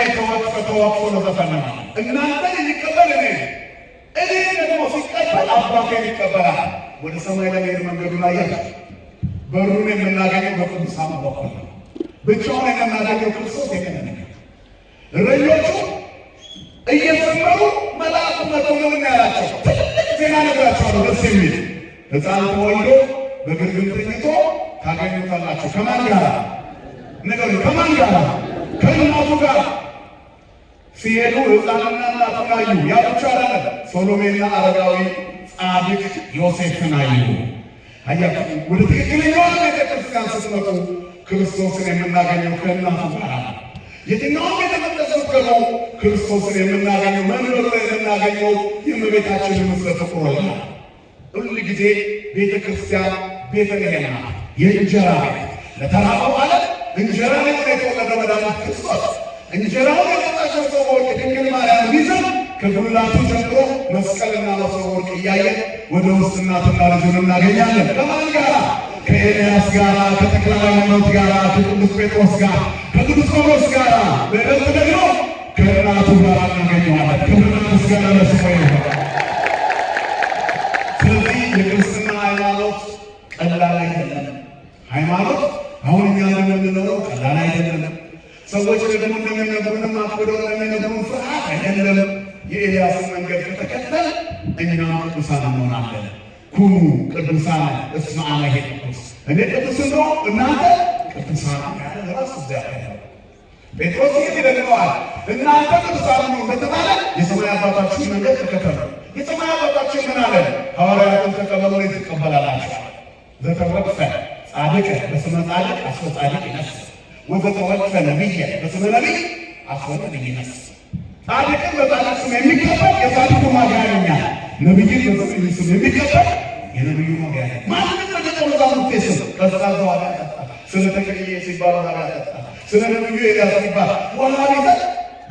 ተወቅፎ ለዘፈነማ እናንተን የሚቀበል እኔ ደግሞ ሲቀበል አባቴን ይቀበላል። ወደ ሰማይ ለመሄድ መንገዱን አያችሁ። በሩን የምናገኘው በቅዱሳን በኩል ነው። ብቻውን የምናገኘው ክርስቶስ የቀነነ እረኞቹ እየዘመሩ መልአኩ መጥቶ ምን ያላቸው ትልቅ ዜና ነግራቸዋለሁ። ደስ የሚል ሕፃን ተወልዶ በግርግም ተኝቶ ታገኙታላችሁ። ከማን ጋር ነገሩ? ከማን ጋር? ከእናቱ ጋር ሲሄዱ ሕፃንና እናቱን አዩ። ያ ብቻ አይደለም፣ ሶሎሜና አረጋዊ ጻድቅ ዮሴፍን አዩ። አያችሁ፣ ወደ ትክክለኛዋ ቤተ ክርስቲያን ስትመጡ ክርስቶስን የምናገኘው ከእናቱ ጋር ነው። የትኛውም ቤተ መቅደስ ስትገቡ ክርስቶስን የምናገኘው መንበሩ ላይ የምናገኘው የእመቤታችንን ምስለ ፍቁር ነው። ሁል ጊዜ ቤተ ክርስቲያን ቤተልሔም ናት፣ የእንጀራ ቤት። ለተራበው ዓለም እንጀራ ላይ የተወለደ መድኃኒት ክርስቶስ እንጀራውን የሰጣቸው ሰዎች ድንግል ማርያም ይዘን ከጉልላቱ ጀምሮ መስቀልና መሶበ ወርቅ እያየን ወደ ውስጥ እናትና ልጁን እናገኛለን። ከማን ጋራ? ከኤልያስ ጋራ፣ ከተክለ ሃይማኖት ጋራ፣ ከቅዱስ ጴጥሮስ ጋር፣ ከቅዱስ ጳውሎስ ጋራ፣ በእርግጥ ደግሞ ከእናቱ ጋር እናገኘዋለን። ክብርና ምስጋና ለስሙ ይሁን። ስለዚህ የክርስትና ሃይማኖት ቀላል አይደለም። ሃይማኖት አሁን እኛ እንደምንኖረው ቀላል አይደለም። ሰዎች ደግሞ እንደሚነግሩንም አክብደው እንደሚነግሩን ፍርሃት አይደለም። የኤልያስን መንገድ ከተከተል እኛም ቅዱሳን እንሆናለን። ኩኑ ቅዱሳን እስመ አነ ቅዱስ፣ እኔ ቅዱስ እንደው እናንተ ቅዱሳን ያለ ራሱ እግዚአብሔር ነው። ጴጥሮስ ይደግመዋል። እናንተ ቅዱሳን ነው እንደተባለ የሰማይ አባታችሁን መንገድ ተከተሉ። የሰማይ አባታችን ምን አለ? ሐዋርያትን ተቀበሉ ላይ ትቀበላላችሁ። ዘተወቅፈ ጻድቅ በስመ ጻድቅ አስወ ጻድቅ ይነስ ወዘተወቅፈ ነቢየ በስመ ነቢይ አስወ ነቢይ ይነስ። ጻድቅን በጻድቅ ስም የሚቀበል የጻድቁ ዋጋ ያገኛል። ነቢይን በነቢዩ ስም የሚቀበል የነቢዩ ዋጋ ያገኛል። ማንም በደቀ መዛሙርቴ ስም ቀዝቃዛ ዋጋ ያጠጣል። ስለ ተክልዬ ሲባል ዋጋ ያጠጣል። ስለ ነቢዩ ኤልያስ ሲባል ዋጋ ቢሰጥ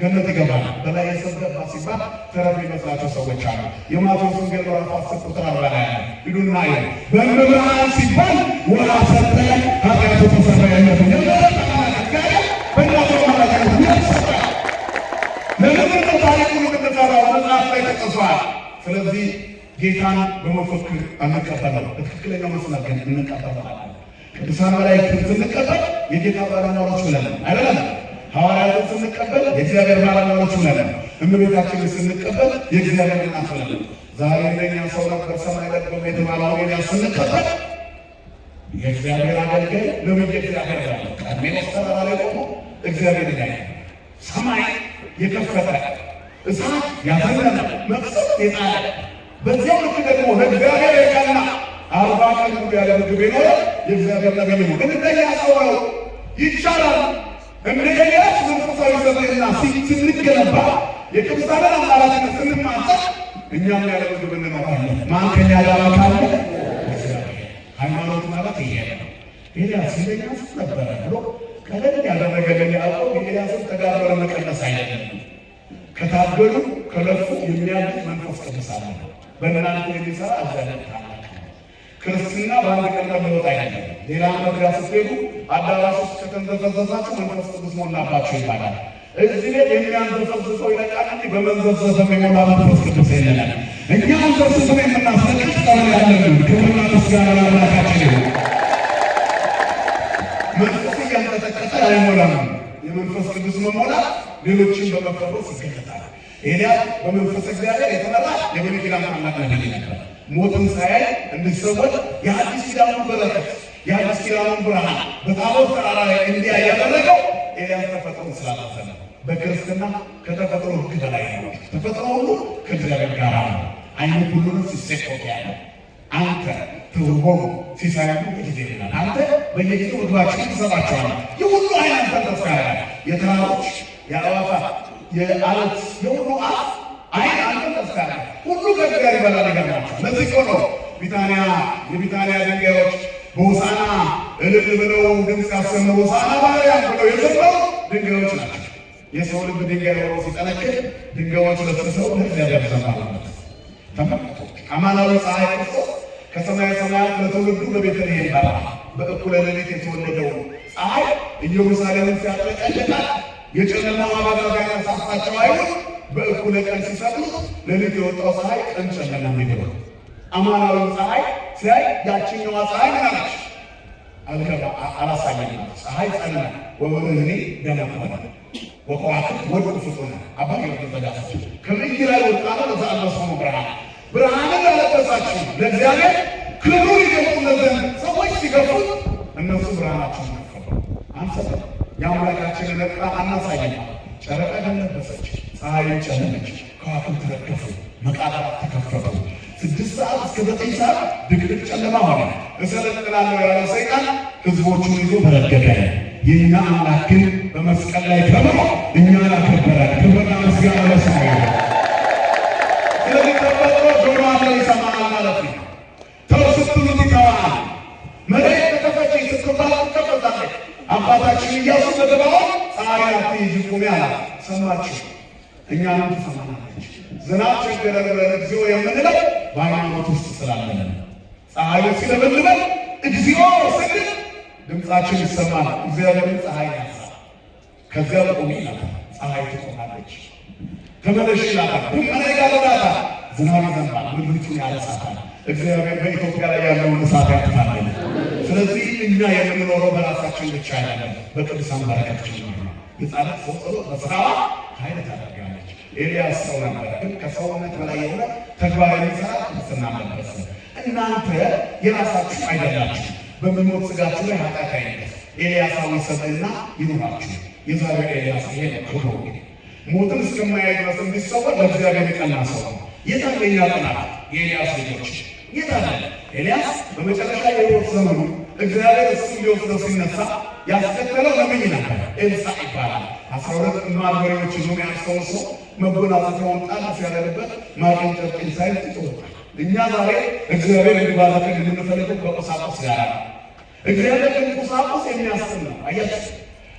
ገነት ይገባል። በላይ የሰው ገባ ሲባል ተረፍ የሚመስላቸው ሰዎች አሉ። የማቴዎስ ወንጌል ምዕራፍ 10 ቁጥር 40 ላይ ሂዱና አዩ። በመብርሃን ሲባል ውሃ ሰጠ፣ ኃጢአቱ ተሰረየለት። ለምን ታሪኩን እንደተሰራው መጽሐፍ ላይ ተጽፏል። ስለዚህ ጌታን በመፈክር አንቀበለው፣ በትክክለኛው መስመር ግን እንቀበላለን። ቅዱሳን መላእክትን ስንቀበል የጌታ ባለሟሎች ነን አይደለም? ሐዋርያትን ስንቀበል የእግዚአብሔር ባለሟሎች ነን። እመቤታችንን ስንቀበል የእግዚአብሔር እናት ነን። ዛሬ እንደኛ ሰው ነበር ሰማይ ላይ ቆሞ የተባለውን ኤልያስ ስንቀበል የእግዚአብሔር አገልጋይ ነብይ እግዚአብሔር ያለ ቀርሜሎስ ተራራ ላይ ቆሞ እግዚአብሔር ያለ ሰማይ የከፈተ እሳት ያፈነነ መቅሰፍት የጣለ በዚያው ልክ ደግሞ ለእግዚአብሔር የቀና 40 ቀን ሙሉ ያለ ምግብ የኖረ የእግዚአብሔር ነብይ ነው። ግን እንደኛ ሰው ነው ይቻላል። እንደ ኤልያስ መንፈሳዊ ሰብዕና ስንገነባ የቅዱሳንን አማላጅነት ስንማጸን እኛም ያለ ምግብ እንኖራለን። ማን ከኛ ጋር ካለ? ሃይማኖት ማለት ይሄ ነው። ኤልያስ እንደኛ ነበረ ብሎ ቀለል ያደረገልን ያዕቆብ የኤልያስን ተጋድሎ ለመቀነስ አይደለም። ከታገሉ ከለፉ የሚያድግ መንፈስ ቅዱስ አለ። በእናንተ የሚሰራ እግዚአብሔር ታላቅ ነው። ክርስትና በአንድ ቀን ለመወጥ አይደለም። ሌላ መድረክ ስትሄዱ አዳራሽ ውስጥ ከተንዘፈዘፋችሁ መንፈስ ቅዱስ ሞላባችሁ ይባላል። እዚህ ቤት የሚያንዘፈዝፈው ይለቃል እንጂ በመንዘፍዘፍ የሚሞላ መንፈስ ቅዱስ የለንም። እኛ አንዘፍዝፈን የምናስለቅቅ ቀን ያለንን ክብርና ምስጋና ለአምላካችን ይሁን። መንፈስ እያንቀጠቀጠ አይሞላም። የመንፈስ ቅዱስ መሞላት ሌሎችን በመፈወስ ይገለጣል። ኤልያስ በመንፈስ እግዚአብሔር የተመራ የብሉይ ኪዳን ታላቅ ነቢይ ነበር። ሞትን ሳያይ እንዲሰወር የአዲስ ኪዳኑን በረከት የአዲስ ኪዳኑን ብርሃን በታቦት ተራራ ላይ እንዲያይ ያደረገው ኤልያስ ተፈጥሮን ስላላዘነ። በክርስትና ከተፈጥሮ ሕግ በላይ ነው። ተፈጥሮ ሁሉ ከእግዚአብሔር ጋር ነው። አይነት ሁሉ ሲሰጠው ያለ አንተ ትርጉም ሲሳያሉ ጊዜ ይላል። አንተ በየጊዜው ምግባችንን ትሰጣቸዋለህ። የሁሉ አይነት ተስፋ ያለ የተራሮች የአዕዋፋት የአለት የሁሉ አፍ አይን አንተ ተስፋ ያለ ሁሉ ከጋር ይበላል ይገርማቸዋል። ለዚህ ነው የቢታንያ ድንጋዮች በሆሳዕና እልል ብለው ድምፅ ያሰሙ ሆሳዕና በአርያም ብለው የዘመሩ ድንጋዮች ናቸው። የሰው ልብ ድንጋይ ሆኖ ሲጠነክር ድንጋዮች ለብሰው ለእግዚአብሔር ዘመሩ። ተመልከቱ አማናዊ ፀሐይ ክርስቶስ ከሰማየ ሰማያት ለትውልዱ በቤተልሔም በራ በእኩለ ሌሊት የተወለደው ፀሐይ ኢየሩሳሌምን ሲያጥለቀልቃት የጨለማው አበጋዝ ያነሳሳቸው አይሁድ በእኩለ ቀን ሲሰቅሉ ሌሊት የወጣው ፀሐይ ቀን ጨለማ የሚለው አማናዊ ፀሐይ ሲያይ ያችኛዋ ፀሐይ ናች አልከባ አላሳየኝ ፀሐይ ጸና ወወርህኒ ደመቀ ወከዋክብት ወድቁ ፍጡነ አባይ ተዘጋጅ ከመንገድ ላይ ወጣና ለዛለሰው ብርሃንን ላለበሳችሁ ለእግዚአብሔር ክብሩን ይገቡለት ዘንድ ሰዎች ሲገፉት እነሱ ብርሃናቸውን ከፈሉ። አንሰጥ የአምላካችንን ዕቃ አናሳየን። ጨረቃ ደለበሰች፣ ፀሐይን ጨለመች፣ ከዋክብት ረገፉ፣ መቃብራት ተከፈቱ። 6 ሰዓት እስከ 9 ሰዓት ድቅድቅ ጨለማ ሆነ። እሰለጥናለሁ ያለው ሰይጣን ሕዝቦቹን ይዞ ተረገጠ። የእኛ አምላክ ግን በመስቀል ላይ ተምሮ እኛን አከበረ። ክብርና ምስጋና ለስሙ ይሁን። ስለዚህ ተፈጥሮ ጆሮ አለው ይሰማል ማለት ነው። ተው ስትሉት ይተዋል። መሬት ተከፈች ስትባል ትከፈታለች። አባታችን ኢያሱ በገባዖን ፀሐይ አትሂጂ ቁሚ አላት። ሰማችሁ፣ እኛንም ትሰማናለች። ዝናብ ቸገረን ብለን እግዚኦ የምንለው በሃይማኖት ውስጥ ስላለን ፀሐዩ ሲለበልበን እግዚኦ ስንል ድምፃችን ይሰማል። እግዚአብሔርን ፀሐይ ያንሳ ከዚያ ቁሚ ይላታል። ፀሐይ ትቆማለች። ተመለሽ ይላታል። ድምቀነ ይጋለዳታል። ዝናብ ይዘንባል። ምድሪቱን ያለሳታል። እግዚአብሔር በኢትዮጵያ ላይ ያለውን እሳት ያጥፋል። ስለዚህ እኛ የምንኖረው በራሳችን ብቻ አይደለም፣ በቅዱሳን በረከት ጭምር ነው። የጻድቅ ሰው ጸሎት በስራዋ ኃይል ታደርጋለች። ኤልያስ ሰው ነበረ፣ ግን ከሰውነት በላይ የሆነ ተግባር የሚሰራ ክርስትና መንፈስ ነው። እናንተ የራሳችሁ አይደላችሁ። በሚሞት ስጋችሁ ላይ ኃጢአት አይነስ። ኤልያሳዊ ሰብዕና ይኑራችሁ። የዛሬው ኤልያስ ይሄ ክብሩ ሞትን እስከማያይ ድረስ እንዲሰወር ለእግዚአብሔር የቀና ሰው ነው። የታለኛ ጥናት የኤልያስ ልጆች የታለ? ኤልያስ በመጨረሻ የሕይወት ዘመኑ እግዚአብሔር እሱ ሊወስደው ሲነሳ ያስከተለው ነብይ ነበር። ኤልሳዕ ይባላል። 12 ማርበሬዎች ይዞ ያስተው ሰው መጎናጸፊያውን ጣል ሲያደርበት ማርያም ጨርቅን ሳይት ይወጣል። እኛ ዛሬ እግዚአብሔር እንዲባረክ የምንፈልገው በቁሳቁስ ጋር ነው። እግዚአብሔር ግን ቁሳቁስ የሚያስጥል ነው። አያችሁ፣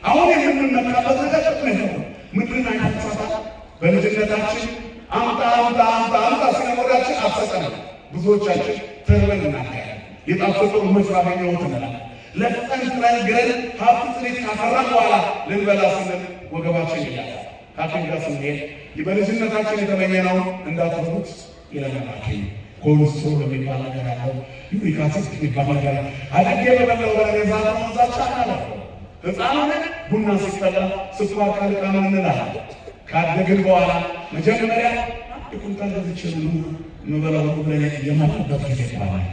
አሁን የምንመካበት ነገር ጥቅም ነው። ምድርን አይታችኋታል። በልጅነታችን አምጣ ሲነሞዳችን አፈጠነ። ብዙዎቻችን ተርበን እናያለን። የጣፈጠው መች ባገኘሁት እንላለን። ለፍጠን ጥረን ግረን ሀብት ጥሪት ካፈራን በኋላ ልንበላ ስንል ወገባችን ይያዛል። ሐኪም ጋር ስንሄድ በልጅነታችን የተመኘነውን እንዳትበሉት ይለናል። ኮሌስትሮል የሚባል ነገር አለው፣ ዩሪክ አሲድ የሚባል ነገር አድርጌ በበላው በሬዛት መዛቻ አለ። ሕፃኑን ቡና ሲፈላ ስኳር ካልቃም እንላለን። ካደግን በኋላ መጀመሪያ ኩንታል ገዝቼ የምበላው ብለን የማለበት ጊዜ ይባላል።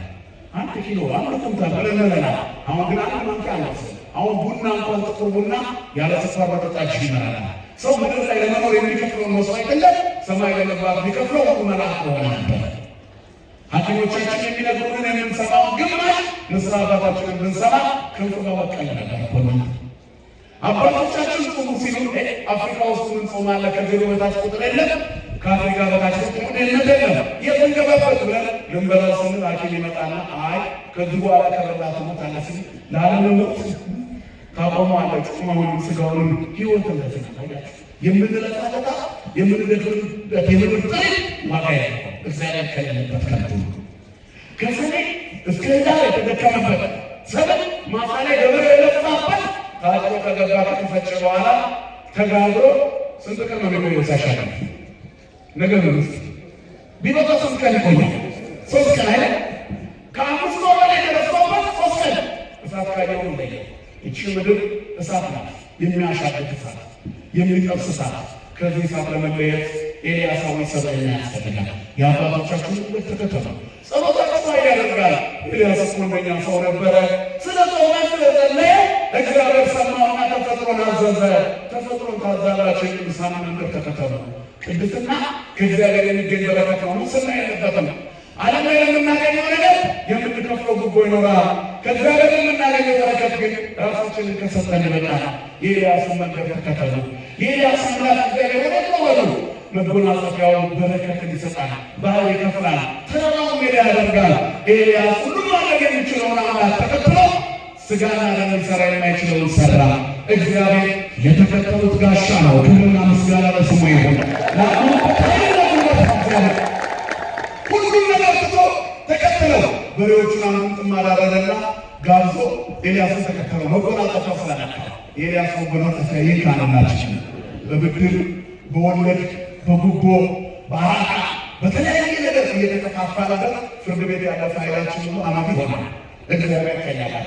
1 ኪሎ 1 ኩንታል ብለን እንላለን። አሁን ግን 1 ማንኪያ አነሰ። አሁን ቡና እንኳን ጥቁር ቡና ያለ ስኳር መጠጣችን ይመራል። ሰው ምድር ላይ ለመኖር የሚከፍለውን መስዋዕትነት ሰማይ ለመግባት ቢከፍለው ሁሉ መልአክ ሆነ ነበር። ሐኪሞቻችን የሚነግሩንን የምንሰማው ግማሽ ንስሐ አባታችንን ብንሰማ ክንፍ በበቀል ነበር። አባቶቻችን ጾሙ ሲሉ አፍሪካ ውስጥ ምን ጾም አለ? ከዜሮ በታች ቁጥር የለም። ከአፍሪካ በታች ቁጥር የለም። የምንገባበት ብለን ልንበላ ስንል ሐኪም ይመጣና አይ ከዚህ በኋላ ከበላት ሞት አለ ሲል ላለመሞት ታቆመዋለች። ቁመውን ስጋውን ህይወት እንደዚህ ነው። የምንለጣለጣ የምንደግምበት የምንጥሪ ዋጋ ያለው እግዚአብሔር ከሌለበት ከንቱ ከሰኔ እስከ ዳር የተደከመበት ሰበብ ማሳ ላይ ገበሬ የለፋበት ታጥቦ ከገባ ከተፈጨ በኋላ ተጋግሮ ስንት ቀን ነው የሚቆየው? ሳሻለ ነገር ነው ቢበዛ 3 ቀን ይቆያል። 3 ቀን አይደል? ከ5 ወር በላይ ተደፍቶበት 3 ቀን እሳት ካየው እንደየ እቺ ምድር እሳት ናት። የሚያሻግት እሳት፣ የሚጠብስ እሳት። ከዚህ እሳት ለመለየት ኤልያሳዊ ሰብዕና ያስፈልጋል። የአባቶቻችን ልክ ተከተሉ። ጸሎታቸው ያደርጋል። ኤልያስ እኮ እንደኛ ሰው ነበረ። ስለ ጾመ ስለጸለየ እግዚአብሔር ሰማውና ተፈጥሮን አዘዘ። ተፈጥሮን ታዛላችሁ፣ ቅዱሳን መንገድ ተከተሉ። ቅድስና ከእግዚአብሔር የሚገኝ በረከት ነው። ሙስና የለበትም። ዓለም ላይ የምናገኘው ነገር የምንከፍለው ጉቦ ይኖራል። ከእግዚአብሔር የምናገኘው በረከት ግን ራሳችንን ከሰጠን ይበቃል። የኤልያስን መንገድ ተከተሉ። የኤልያስ አምላክ እግዚአብሔር ወደ በሉ መጎናጸፊያውን በረከትን ይሰጣል። ባህር ይከፍላል፣ ተራራውን ሜዳ ያደርጋል። ኤልያስ ሁሉም ማድረግ የሚችለውን አምላክ ተከትሎ ስጋና ደም ሊሰራ የማይችለውን ሰራ። እግዚአብሔር የተከተሉት ጋሻ ነው። ክብርና ምስጋና ለስሙ ይሁን። ሁሉም ነገር ትቶ ተከተለው። በሬዎቹን አንዱን ጥማድ አደረገና ጋብዞ ኤልያስን ተከተለው። መጎናጸፊያ ስላነካ የኤልያስ መጎናጸፊያ ይህ ካህናችን በብድር በወለድ በጉቦ በአራቃ በተለያየ ነገር እየተከፋፈለበት ፍርድ ቤት ያለፈ ኃይላችን ሁሉ አማት ይሆናል። እግዚአብሔር ከኛ ጋር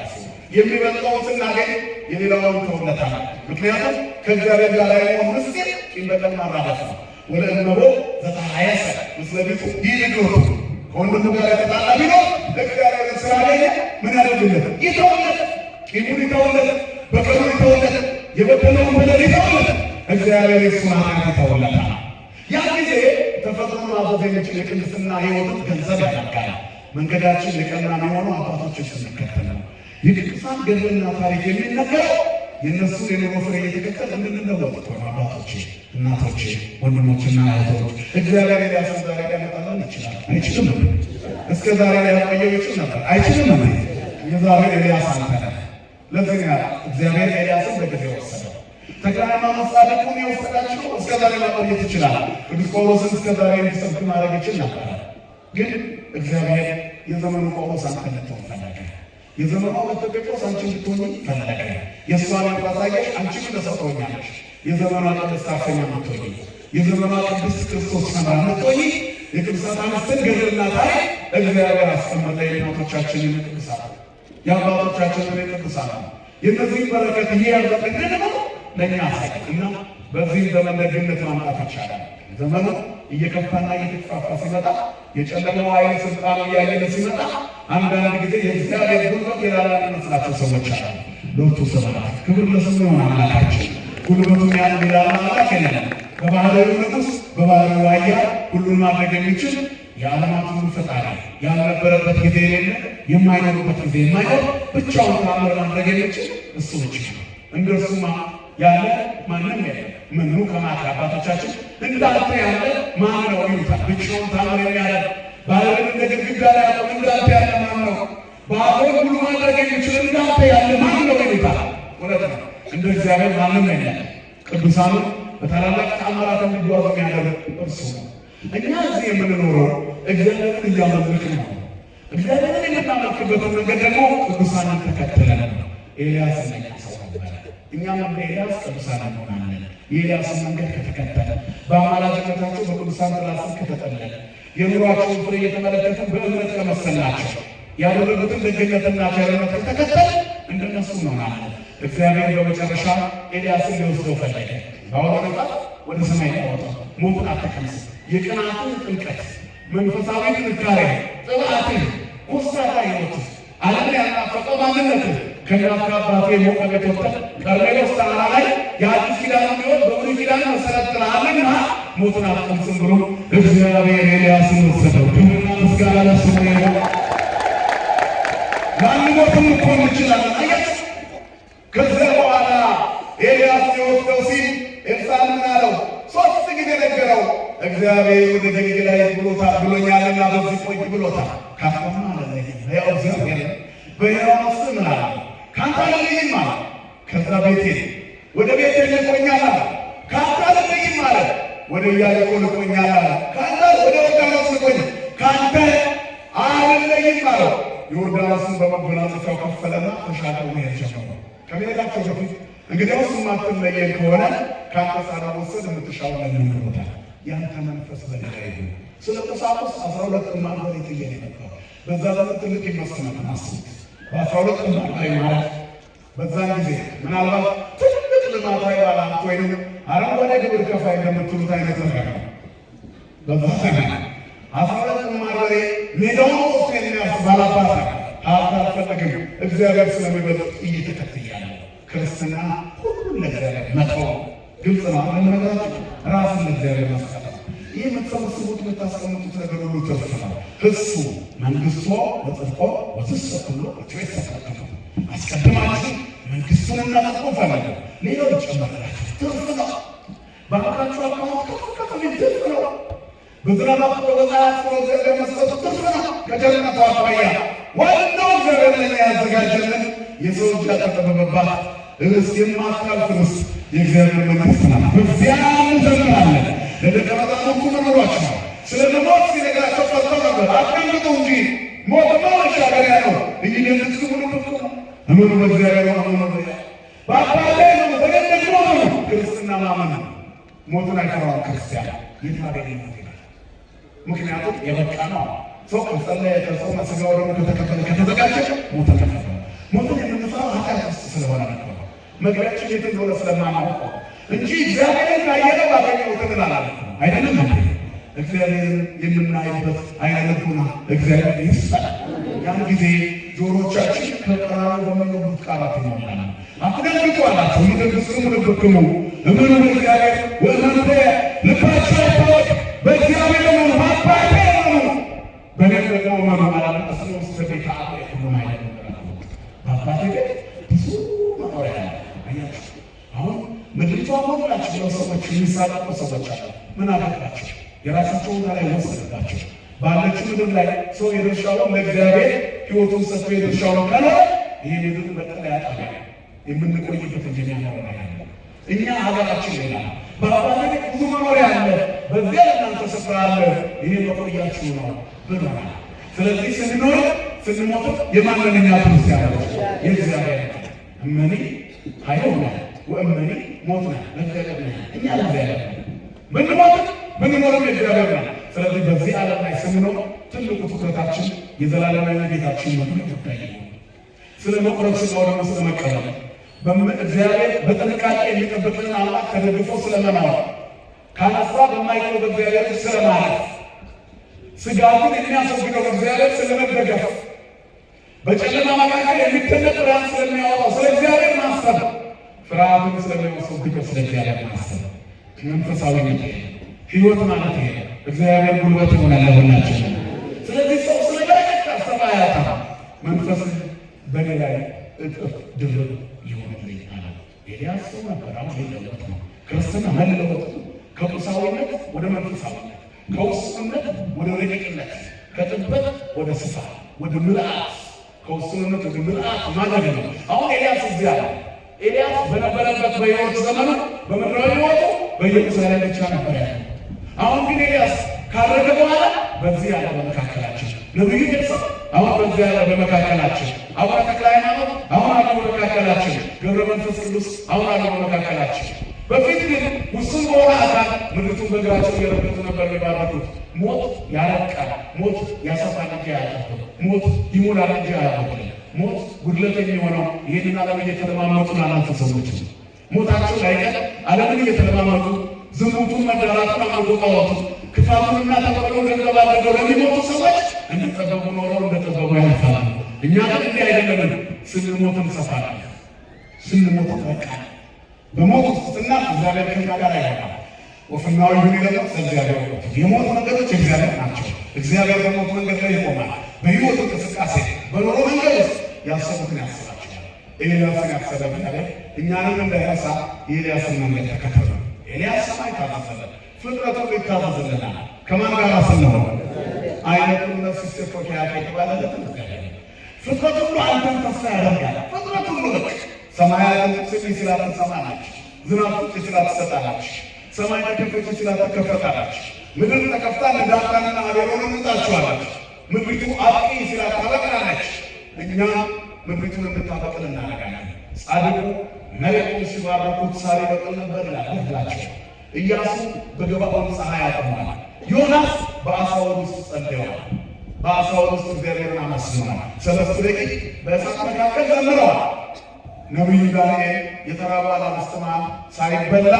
የሚበልጠውን ስናገኝ የሌላውን ተውለታል። ምክንያቱም ከእግዚአብሔር ጋር ያለውን ምስጢር ቂም በቀል ማራገፍ ነው። ወደ እነሆ ዘተሐየሰ ምስለ ቢጹ ይድግሩ ከወንድሙ ጋር የተጣላ ቢኖር እግዚአብሔር ስላገኘ ምን ያደርግለት? ይተውለት። ቂሙን ይተውለት፣ በቀሉን ይተውለት፣ የበደለውን በደል ይተውለት። እግዚአብሔር የሱን ኃጢአት ይተውለታል። ያ ጊዜ ተፈጥሮን ማዘዝ የሚችል የቅድስና ሕይወትን ገንዘብ ያደርጋል። መንገዳችን የቀና የሚሆነው አባቶችን ስንከተል ነው። የቅዱሳን ገድልና ታሪክ የሚነገረው የእነሱ የኑሮ ፍሬ እየተከተል እንድንለወጥ ነው። አባቶቼ፣ እናቶቼ፣ ወንድሞችና እህቶች እግዚአብሔር ኤልያስን ዛሬ ሊያመጣልን ይችላል? አይችልም? እስከ ዛሬ ሊያቆየው ይችል ነበር? አይችልም? የዛሬ ኤልያስ አንተ ነህ። ለዚህ እግዚአብሔር ኤልያስን በጊዜ ወሰደው። ተክለ ሃይማኖት ጻድቁን የወሰዳቸው እስከ ዛሬ ማቆየት ይችላል። ቅዱስ ጳውሎስን እስከ ዛሬ እንዲሰብክ ማድረግ ይችል ነበር። ግን እግዚአብሔር የዘመኑ ጳውሎስ አንተ ልትሆን ፈለገ። የዘመኑ ጴጥሮስ አንቺ ልትሆኚ ፈለገ። የእሷን ያሳየሽ አንቺ ምን ተሰጥቶኛለሽ? የዘመኗ ቅድስት አርሴማ ልትሆኚ፣ የዘመኗ ቅድስት ክርስቶስ ሰምራ ልትሆኚ የቅዱሳት አንስትን ገድልና ታሪክ እግዚአብሔር አስቀመጠ። የእናቶቻችንን ቅዱሳት የአባቶቻችንን ቅዱሳት የእነዚህ በረከት ይሄ ያለብን ደግሞ ለእኛ ሳይና በዚህ ዘመን ደግነት ማምጣት ይቻላል። ዘመኑ እየከፋና እየተፋፋ ሲመጣ የጨለማው ኃይል ስልጣኑ እያየለ ሲመጣ አንዳንድ ጊዜ የእግዚአብሔር ጉልበት የላላ የሚመስላቸው ሰዎች አሉ። ሎቱ ስብሐት ክብር ለስሙ ይሁን። አምላካችን ጉልበቱን ያን ሌላላ አምላክ የለም። በባህላዊ ንጉሥ በባህላዊ ኃያል ሁሉን ማድረግ የሚችል የዓለማት ሁሉ ፈጣሪ ያልነበረበት ጊዜ የሌለ የማይኖርበት ጊዜ የማይኖር ብቻውን ተአምር ማድረግ የሚችል እሱ ብቻ ነው። እንደሱማ ያለ ማንም የለም። ምኑ ከማት አባቶቻችን እንዳንተ ያለ ማን ነው ይሉታል። ብቻውን ተአምር የሚያደርግ ባህርን እንደ ግድግዳ ላይ ያለው እንዳንተ ያለ ማን ነው? በአገር ሁሉ ማድረግ የሚችል እንዳንተ ያለ ማን ነው ይሉታል። እውነት ነው። እንደ እግዚአብሔር ማንም የለም። ቅዱሳኑ በታላላቅ ተአምራት እንዲጓዙ የሚያደርግ እርሱ ነው። እኛ እዚህ የምንኖረው እግዚአብሔርን እያመለክን ነው። እግዚአብሔርን የምናመልክበትን መንገድ ደግሞ ቅዱሳንን ተከትለን ነው። ኤልያስ ሰው ነበረ። እኛም እንደ ኤልያስ ቅዱሳን እንሆናለን። የኤልያስን መንገድ ከተከተለ፣ በአማላጅነታቸው በቅዱሳን ጥላ ስር ከተጠለለ፣ የኑሯቸውን ፍሬ እየተመለከትን በእምነት ከመሰልናቸው፣ ያደረጉትን ደግነትና ቸርነት ከተከተል እንደነሱ እንሆናለን። እግዚአብሔር በመጨረሻ ኤልያስን ሊወስደው ፈለገ። በአውሎ ነፋስ ወደ ሰማይ ያወጣው። ሞትን አትቀምስ። የቅናትን ጥልቀት፣ መንፈሳዊ ጥንካሬ፣ ጥብዓትን፣ ኮስታታ ሕይወት፣ ዓለምን ያናፈቀው ማንነትን ከእናት ከአባቱ የሞቀ ቤት ወጥተህ ቀርሜሎስ ተራራ ላይ የአዲስ ኪዳን ሕይወት በብሉይ ኪዳን መሰረት ጥለሃልና ሞትን አትቀምስም ብሎ እግዚአብሔር ኤልያስን ወሰደው። ክብርና ምስጋና ለስሙ ይሁን። ላንሞትም እኮ እንችላለን። አያችሁ፣ ከዚያ በኋላ ኤልያስ ሊወስደው ሲል ኤልሳዕ ምን አለው? ሶስት ጊዜ ነገረው። እግዚአብሔር ወደ ገሊላ ብሎኛልና በዚህ ቆይ ብሎታል። ካፈማ አለ ያው እግዚአብሔር በሕያው ነፍስ ምን አለ? ካንተ አልለይም አለ። ከዛ ቤቴ ወደ ቤቴ ልኮኛል አለ። ካንተ አልለይም አለ። ወደ ኢያሪኮ ልኮኛል አለ። ካንተ ወደ ዮርዳኖስ ልኮኝ ካንተ አልለይም አለ። ዮርዳኖስን በመጎናጸፊያው ከፈለና ተሻግሮ መሄድ ጀመሩ። ከመሄዳቸው በፊት እንግዲያውስ የማትለየን ከሆነ ካንተ ሳልወሰድ የምትሻውን ለምን ብሎታል። ያንተ መንፈስ በሌላ ይሁን። ስለ ቁሳቁስ 12 ጥማድ በሬት እየነበረው በዛ ዘመን ትልቅ ኢንቨስትመንት አስቡት። በ12 ጥማድ ላይ ማለት በዛን ጊዜ ምናልባት ትልቅ ልማታዊ ባለሀብት ወይም አረንጓዴ ግብር ከፋይ እንደምትሉት አይነት ነገር ነው። በዛ ዘመን 12 ጥማድ በሬ ሜዳውን ወጥቶ የሚያርስ ባላባት ነው። ሀብት አልፈለግም። እግዚአብሔር ስለሚበልጥ እየተከተያለ ክርስትና ሁሉን ለእግዚአብሔር መተው ግልጽ ነው። ነገራችን ራስን ለእግዚአብሔር መስጠት ይህ የምትሰበስቡት የምታስቀምጡት ነገር ሁሉ ትርፍ ነው። እሱ መንግሥቶ ወጽድቆ ወትሰቅሎ ወትሰቅሎ አስቀድማችሁ መንግሥቱንና ጽድቁን ፈልጉ፣ ሌላው ይጨመርላችሁ። ትርፍ ነው። ባንካችሁ አካውንት ከፍ ትርፍ ነው። በዝናባችሁ በበዛት እግዚአብሔር መስጠቱ ትርፍ ነው። ከቸርነቱ አኳያ ዋናው እግዚአብሔር ለኛ ያዘጋጀልን የሰው እጅ ያልተጠበበባት ርስት የማታልፍ ርስት የእግዚአብሔር መንግሥት ናት። በዚያ እንዘምራለን። ለደቀ መዛሙርቱ ነግሯቸው ስለ ሞት ሲነግራቸው ፈርተው ነበር። አትደንግጡ እንጂ ሞትማ መሻገሪያ ነው። እየደንግጡ እመኑ በእግዚአብሔር እመኑ በአባቴ ነው በገነት ነው። ክርስትና ማመን ነው። ሞትን አይፈራውም ክርስቲያን። የት ማገኘ ሞት ይላል። ምክንያቱም የበቃ ነው። ሰው ከጸለየ ከሰው መስጋው ደግሞ ከተቀበለ ከተዘጋጀ ሞት ተከፈለ። ሞትን የምንፈራው ኃጢአት ውስጥ ስለሆነ ነው። መግቢያችን የት እንደሆነ ስለማናውቅ እንጂ እግዚአብሔርን ካየነው ባገኘው ትንላላለ አይደለም እንዴ? እግዚአብሔርን የምናይበት አይነ ልቡና እግዚአብሔር ይስጣል። ያን ጊዜ ጆሮቻችን ከቀራንዮ በሚገቡት ቃላት ይሞላል። አትደንግጡ አላቸው። ይደግስሙ ልብክሙ እመኑ በእግዚአብሔር ወእመኑ ልባችሁ አይታወክ፣ በእግዚአብሔር እመኑ በአባቴ እመኑ በእኔም ደግሞ እመኑ አላለ። እስመ ውስተ ቤተ አብየ ኩሉ ማኅደር በአባቴ ቤት ብዙ መኖሪያ አለ። አያችሁ አሁን ምድሪቷ ሞላች ብለው ሰዎች የሚሳቀቁ ሰዎች አሉ። ምን አገባቸው? የራሳቸውን ላይ ወሰደባቸው። ባለችው ምድር ላይ ሰው የድርሻውን ለእግዚአብሔር ሕይወቱን ሰጥቶ የድርሻውን ከኖረ ይህ ምድር መጠለያ ጣቢያ የምንቆይበት እንጀኛ ያለ እኛ ሀገራችን ሌላ በአባቴ ቤት ብዙ መኖሪያ አለ፣ በዚያ ለእናንተ ስፍራ አለ፣ ይሄ መቆያችሁ ነው ብሎናል። ስለዚህ ስንኖር ስንሞት የማንኛ ክርስቲያኖች የእግዚአብሔር እመኒ ኃይል ወእመኒ ሞት ነው። ለእግዚአብሔር እኛ ለእግዚአብሔር ብንሞት ብንኖርም የእግዚአብሔር ነው። ስለዚህ በዚህ ዓለም ላይ ስንኖር ትልቁ ትኩረታችን የዘላለማዊ ቤታችን መኖር ጉዳይ ነው። ስለ መቁረብ ስለሆነ ስለ መቀበል እግዚአብሔር በጥንቃቄ የሚጠብቅልን አምላክ ተደግፎ ስለመኖር ካነሳ በማይቀሩ በእግዚአብሔር ስለማለት ስጋቱን የሚያስወግደው እግዚአብሔር ስለመደገፍ በጨለማ መካከል የሚደነቅ ብርሃን ስለሚያወጣው ስለ እግዚአብሔር ማሰብ ፍርሃትን ስለሚያስወግደው ስለ እግዚአብሔር ማሰብ መንፈሳዊ ሕይወት ማለት ይሄ እግዚአብሔር ጉልበት ይሆናል ለሁላችን። ስለዚህ ሰው ስለበረከት ካሰባ ያጣ መንፈስ በኔ ላይ እጥፍ ድርብ ይሆንልኝ አለ። ኤልያስ ሰው ነበር። አሁን ሊለወጥ ነው። ክርስትና መለወጥ ከቁሳዊነት ወደ መንፈሳዊነት፣ ከውስንነት ወደ ረቂቅነት፣ ከጥበት ወደ ስፋት፣ ወደ ምልአት፣ ከውስንነት ወደ ምልአት ማድረግ ነው። አሁን ኤልያስ እዚያ አለ። ኤልያስ በነበረበት በሕይወት ዘመኑ በምድራዊ ሕይወቱ በኢየሩሳሌም ብቻ ነበር ያለው። አሁን ግን ኤልያስ ካረገ በኋላ በዚህ ያለ በመካከላችን ነብዩ ጌትሰ አሁን በዚህ ያለ በመካከላችን አቡነ ተክለ ሃይማኖት አሁን አለ በመካከላችን ገብረ መንፈስ ቅዱስ አሁን አለ በመካከላችን። በፊት ግን ውስን በሆነ አካል ምድሪቱን በእግራቸው እየረገጡ ነበር የሚባረኩት። ሞት ያረቃል፣ ሞት ያሰፋል እንጂ አያጠብም፣ ሞት ይሞላል እንጂ አያጠብም። ሞት ጉድለት የሚሆነው ይህንን ዓለም እየተለማመጡ ላላቸው ሰዎች ሞታቸው ላይቀር ዓለምን እየተለማመጡ ዝሙቱን፣ መዳራቱን፣ አመጎጣወቱ፣ ክፋቱንና ተቀበለው ገንዘብ አድርገው ለሚሞቱ ሰዎች እንደጠበቡ ኖረው እንደጠበቡ ያልፋሉ። እኛ ግን እንዲህ አይደለንም። ስንሞት እንሰፋለን፣ ስንሞት እንጠቃለን። በሞት ውስጥ ስናልፍ እግዚአብሔር ከእኛ ጋር አይሆናል። ወፍናዊ ይሁን ይለለው እግዚአብሔር የሞት መንገዶች እግዚአብሔር ናቸው። እግዚአብሔር በሞት መንገድ ላይ ይቆማል። በሕይወት እንቅስቃሴ በኖሮ መንገድ ውስጥ ያሰቡትን ያስባቸዋል። ኤልያስን ያሰበብናለ እኛንም እንዳይረሳ የኤልያስን መንገድ ተከተሉ። ኤልያስ ሰማይ ታዘዘለን፣ ፍጥረቱ ይታዘዝልናል። ከማን ጋር ስንሆን አይነቱን ነፍስ ሲፈካ የተባለለት ፍጥረት ሁሉ አንተን ተስፋ ያደርጋል። ፍጥረት ሁሉ ልክ ሰማያትን ስሚ ስላት ትሰማላች፣ ዝናብ ፍጭ ስላት ትሰጣላች፣ ሰማይ ተከፈች ስላት ትከፈታላች፣ ምድር ተከፍታ ለዳታንና አቤሮንን እንጣችኋላች፣ ምድሪቱ አጥቂ ስላት ታበቅላለች። እኛ ምድሪቱን እንድታበቅል እናደርጋለን። ጻድቁ መሬቱን ሲባረኩት ሳር ይበቅል ነበር ይላቸው። ኢያሱ በገባዖን ፀሐይ አጥሟል። ዮናስ በአሳ ወድ ውስጥ ጸልየዋል። በአሳ ወድ ውስጥ እግዚአብሔርን አመስግነዋል። ሰለስቱ ደቂቅ በእሳት መካከል ዘምረዋል። ነቢዩ ዳንኤል የተራበ አናብስት ሳይበላ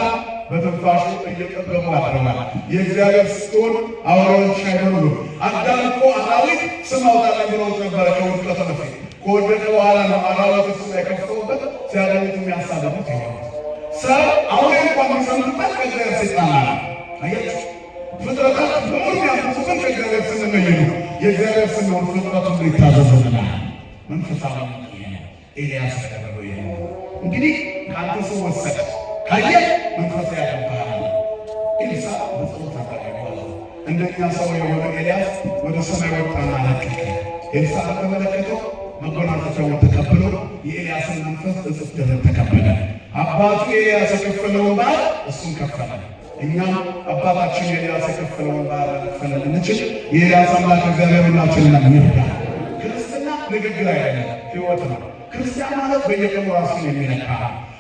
በትንፋሹ እየጠገቡ አድረዋል። የእግዚአብሔር ስትሆን አውሬዎች አይበሉም። አዳም እኮ አራዊት ስም አውጣልኝ ብለውት ነበረ ከውድቀቱ በፊት። ከወደቀ በኋላ ነው አራዊት እሱ ላይ ከፍተውበት ሲያገኙት የሚያሳልፉት ይሆኑት። ሰው አሁን እንኳን የሚሰሙበት ከእግዚአብሔር ሰይጣን አለ። አያችሁ ፍጥረ ከእግዚአብሔር ስንለይ ነው የእግዚአብሔር ስንሆን ፍጥረት ሁሉ ይታዘዝልናል። መንፈሳዊ ኤልያስ ያደረገው ይሄ ነው። እንግዲህ ከአንተ ሰው ወሰደ ካየህ መንፈስ ያደርግሃል። ኤልሳ በጸሎት አደረገው። እንደኛ ሰው የሆነ ኤልያስ ወደ ሰማይ ወጣና አለቀቀ። ኤልሳ ተመለከተው፣ መጎናጸፊያውን ተቀብሎ የኤልያስን መንፈስ እጥፍ ድርብ ተቀበለ። አባቱ ኤልያስ የከፈለውን ባህር እሱም ከፈለ። እኛም አባታችን ኤልያስ የከፈለውን ባህር መክፈል እንችል። የኤልያስ አምላክ እግዚአብሔር ሁላችንን ይርዳል። ክርስትና ንግግር አይደለም፣ ሕይወት ነው። ክርስቲያን ማለት በየቀኑ ራሱን የሚነካ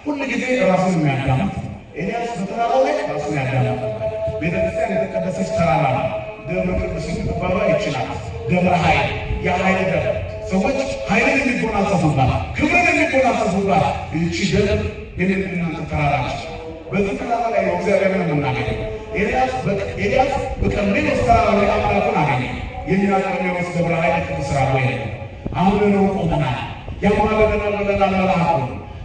ሁሉ ጊዜ ራሱን የሚያዳምጥ። ኤልያስ በተራራው ላይ ራሱን ያዳምጥ። ቤተክርስቲያን የተቀደሰች ተራራ ነው። ደብረ ቅዱስ ልትባባ ይችላል። ደብረ ኃይል የኃይል ደብር፣ ሰዎች ኃይልን የሚጎናጸፉባት፣ ክብርን የሚጎናጸፉባት ይቺ ደብር የኔን እናንተ ተራራ ነች። በዚህ ተራራ ላይ ነው እግዚአብሔርን የምናገኘው። ኤልያስ በቀርሜሎስ ተራራ ላይ አምላኩን አገኘ። የኛ ቀርሜሎስ ደብረ ኃይል ቅዱስ ራቦ አሁን ነው ቆመናል። ያማለደናል ብለናል መልአኩ።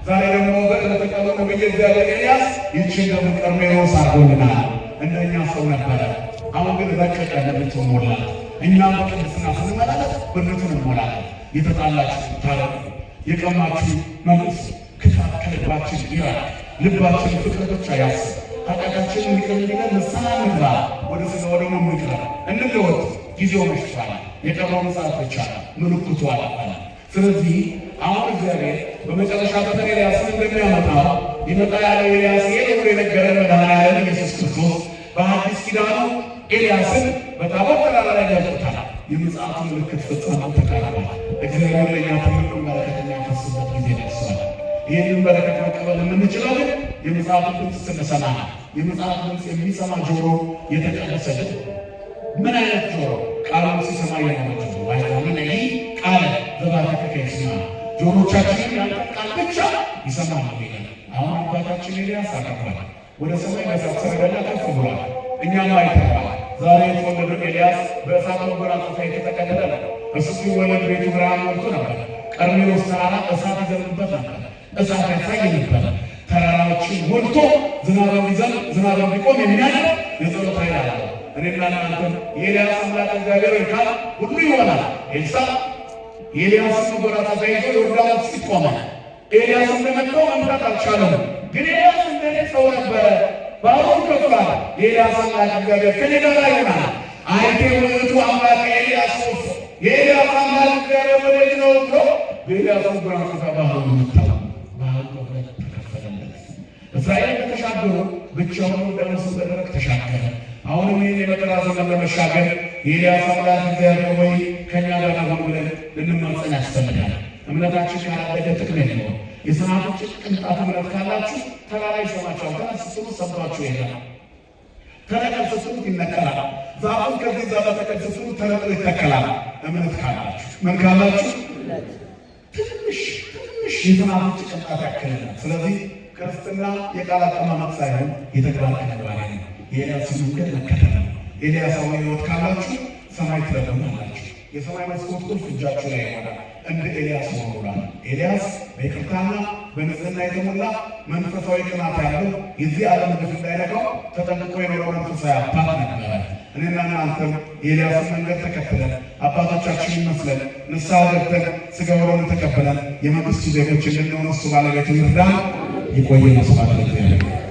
ዛሬ ደግሞ በዕለተ ቀኑ ነቢየ እግዚአብሔር ኤልያስ ይህችን ደብረ ቀርሜሎስ አድርጎልናል። እንደኛ ሰው ነበረ፣ አሁን ግን ረቀቀ፣ ብርቱን ሞላ። እኛም በቅድስና ስንመላለስ ብርቱን እንሞላለን። የተጣላችሁ ታረቁ፣ የቀማችሁ መልሱ፣ ክፋት ከልባችን ይራቅ። ልባችን ፍቅር ብቻ ያስብ። ኃጢአታችንን ይቅር እንዲለን ንስሐ እንግባ። ወደ ሥጋ ወደሙ እንቅረብ፣ እንለወጥ። ጊዜው መሽቷል። የቀረውን ሰዓት ብቻ ምልክቱ አልፏል። ስለዚህ አሁን እግዚአብሔር በመጨረሻ ቀን ኤልያስን እንደሚያመጣው ይመጣ ያለው ኤልያስ ይሄ ብሎ የነገረን መድኃኔዓለም ኢየሱስ ክርስቶስ በአዲስ ኪዳኑ ኤልያስን በታቦር ተራራ ላይ ገልጦታል። የምጽአቱ ምልክት ፍጻሜ ተቃርቧል። እግዚአብሔር ለእኛ ትልቁን በረከት የሚያፈስበት ጊዜ ደርሷል። ይህንን በረከት መቀበል የምንችለው ግን የምጽአቱን ድምፅ ስንሰማ ነው። የምጽአቱ ድምፅ የሚሰማ ጆሮ የተቀደሰ ግን ምን አይነት ጆሮ? ቃሉን ሲሰማ የሆነ ጆሮ ባይሆን ይህ ቃል በባረከተ ይስማ። ጆሮቻችንን ያንተን ቃል ብቻ ይሰማል። አሁን አባታችን ኤልያስ አቀርቧል። ወደ ሰማይ በእሳት ሰረገላ ከፍ ብሏል። እኛም አይተነዋል። ዛሬ የተወለደው ኤልያስ በእሳት መጎናጸፊያ የተጠቀለለ ነው። እሱ ሲወለድ ቤቱ ብርሃን ሞልቶ ነበር። ቀርሜሎስ ተራራ እሳት ይዘንብበት ነበር። እሳት ያሳይ ነበር። ተራራዎችን ሞልቶ ዝናብ ቢዘንብ ዝናብ ቢቆም የሚያደርግ የጸሎት ኃይል አለ። እኔና እናንተም የኤልያስ አምላክ እግዚአብሔር ካል ሁሉ ይሆናል። ኤልሳ የኤልያስ መጎናጸፊያ ይዞ ዮርዳኖስ ፊት ቆመ። ኤልያስ እንደመጣው መምጣት አልቻለም። ግን ኤልያስ እንደኔ ሰው ነበረ። ባህሩን ከፍሏል። የኤልያስ አምላክ እግዚአብሔር ከኔ ጋር ይሆናል። አይቴ ውእቱ አምላክ ኤልያስ የኤልያስ አምላክ እግዚአብሔር ወዴት ነው ብሎ በኤልያስ መጎናጸፊያ ባህሩን መታው። ባህሩ በሁለት ተከፈለለት። እስራኤል ከተሻገሩ ብቻውን ዮርዳኖስ በደረቅ ተሻገረ። አሁንም ይህን የመከራ ዘመን ለመሻገር የኤልያስ አምላክ እግዚአብሔር ወይ ከእኛ ጋር ሆን ብለን ልንማጸን ያስፈልጋል። እምነታችን ካላደገ ጥቅም የለውም። የሰናፍጭ ቅንጣት እምነት ካላችሁ ተራራ ይሰማችኋል። ተነስ ስትሉ ሰምቷችሁ ይሄዳል። ተነቀል ስትሉት ይነቀላል። ዛፉን ከዚህ ዛፍ ተቀል ስትሉ ተነቅሎ ይተከላል። እምነት ካላችሁ ምን ካላችሁ ትንሽ የሰናፍጭ ቅንጣት ያክልናል። ስለዚህ ክርስትና የቃል አቀማመጥ ሳይሆን የተግባር ተግባር ነው። የኤልያስን መንገድ መከተል ነው። ኤልያሳዊ ሕይወት ካላችሁ ሰማይ ትለምናላችሁ። የሰማይ መስኮት ቁልፍ እጃችሁ ላይ ይሆናል። እንደ ኤልያስ ሆኗል። ኤልያስ በይቅርታና በንጽህና የተሞላ መንፈሳዊ ቅናት ያለው የዚህ ዓለም ግፍ እንዳይነካው ተጠንቅቆ የኖረው መንፈሳዊ አባት ነበረ። እኔና እናንተም የኤልያስን መንገድ ተከትለን አባቶቻችን ይመስለን ንስሐ ገብተን ሥጋ ወደሙን ተቀበለን የመንግሥቱ ዜጎች እንድንሆን እሱ ባለቤቱ ይርዳን። ይቆየን። ስብሐት ለእግዚአብሔር።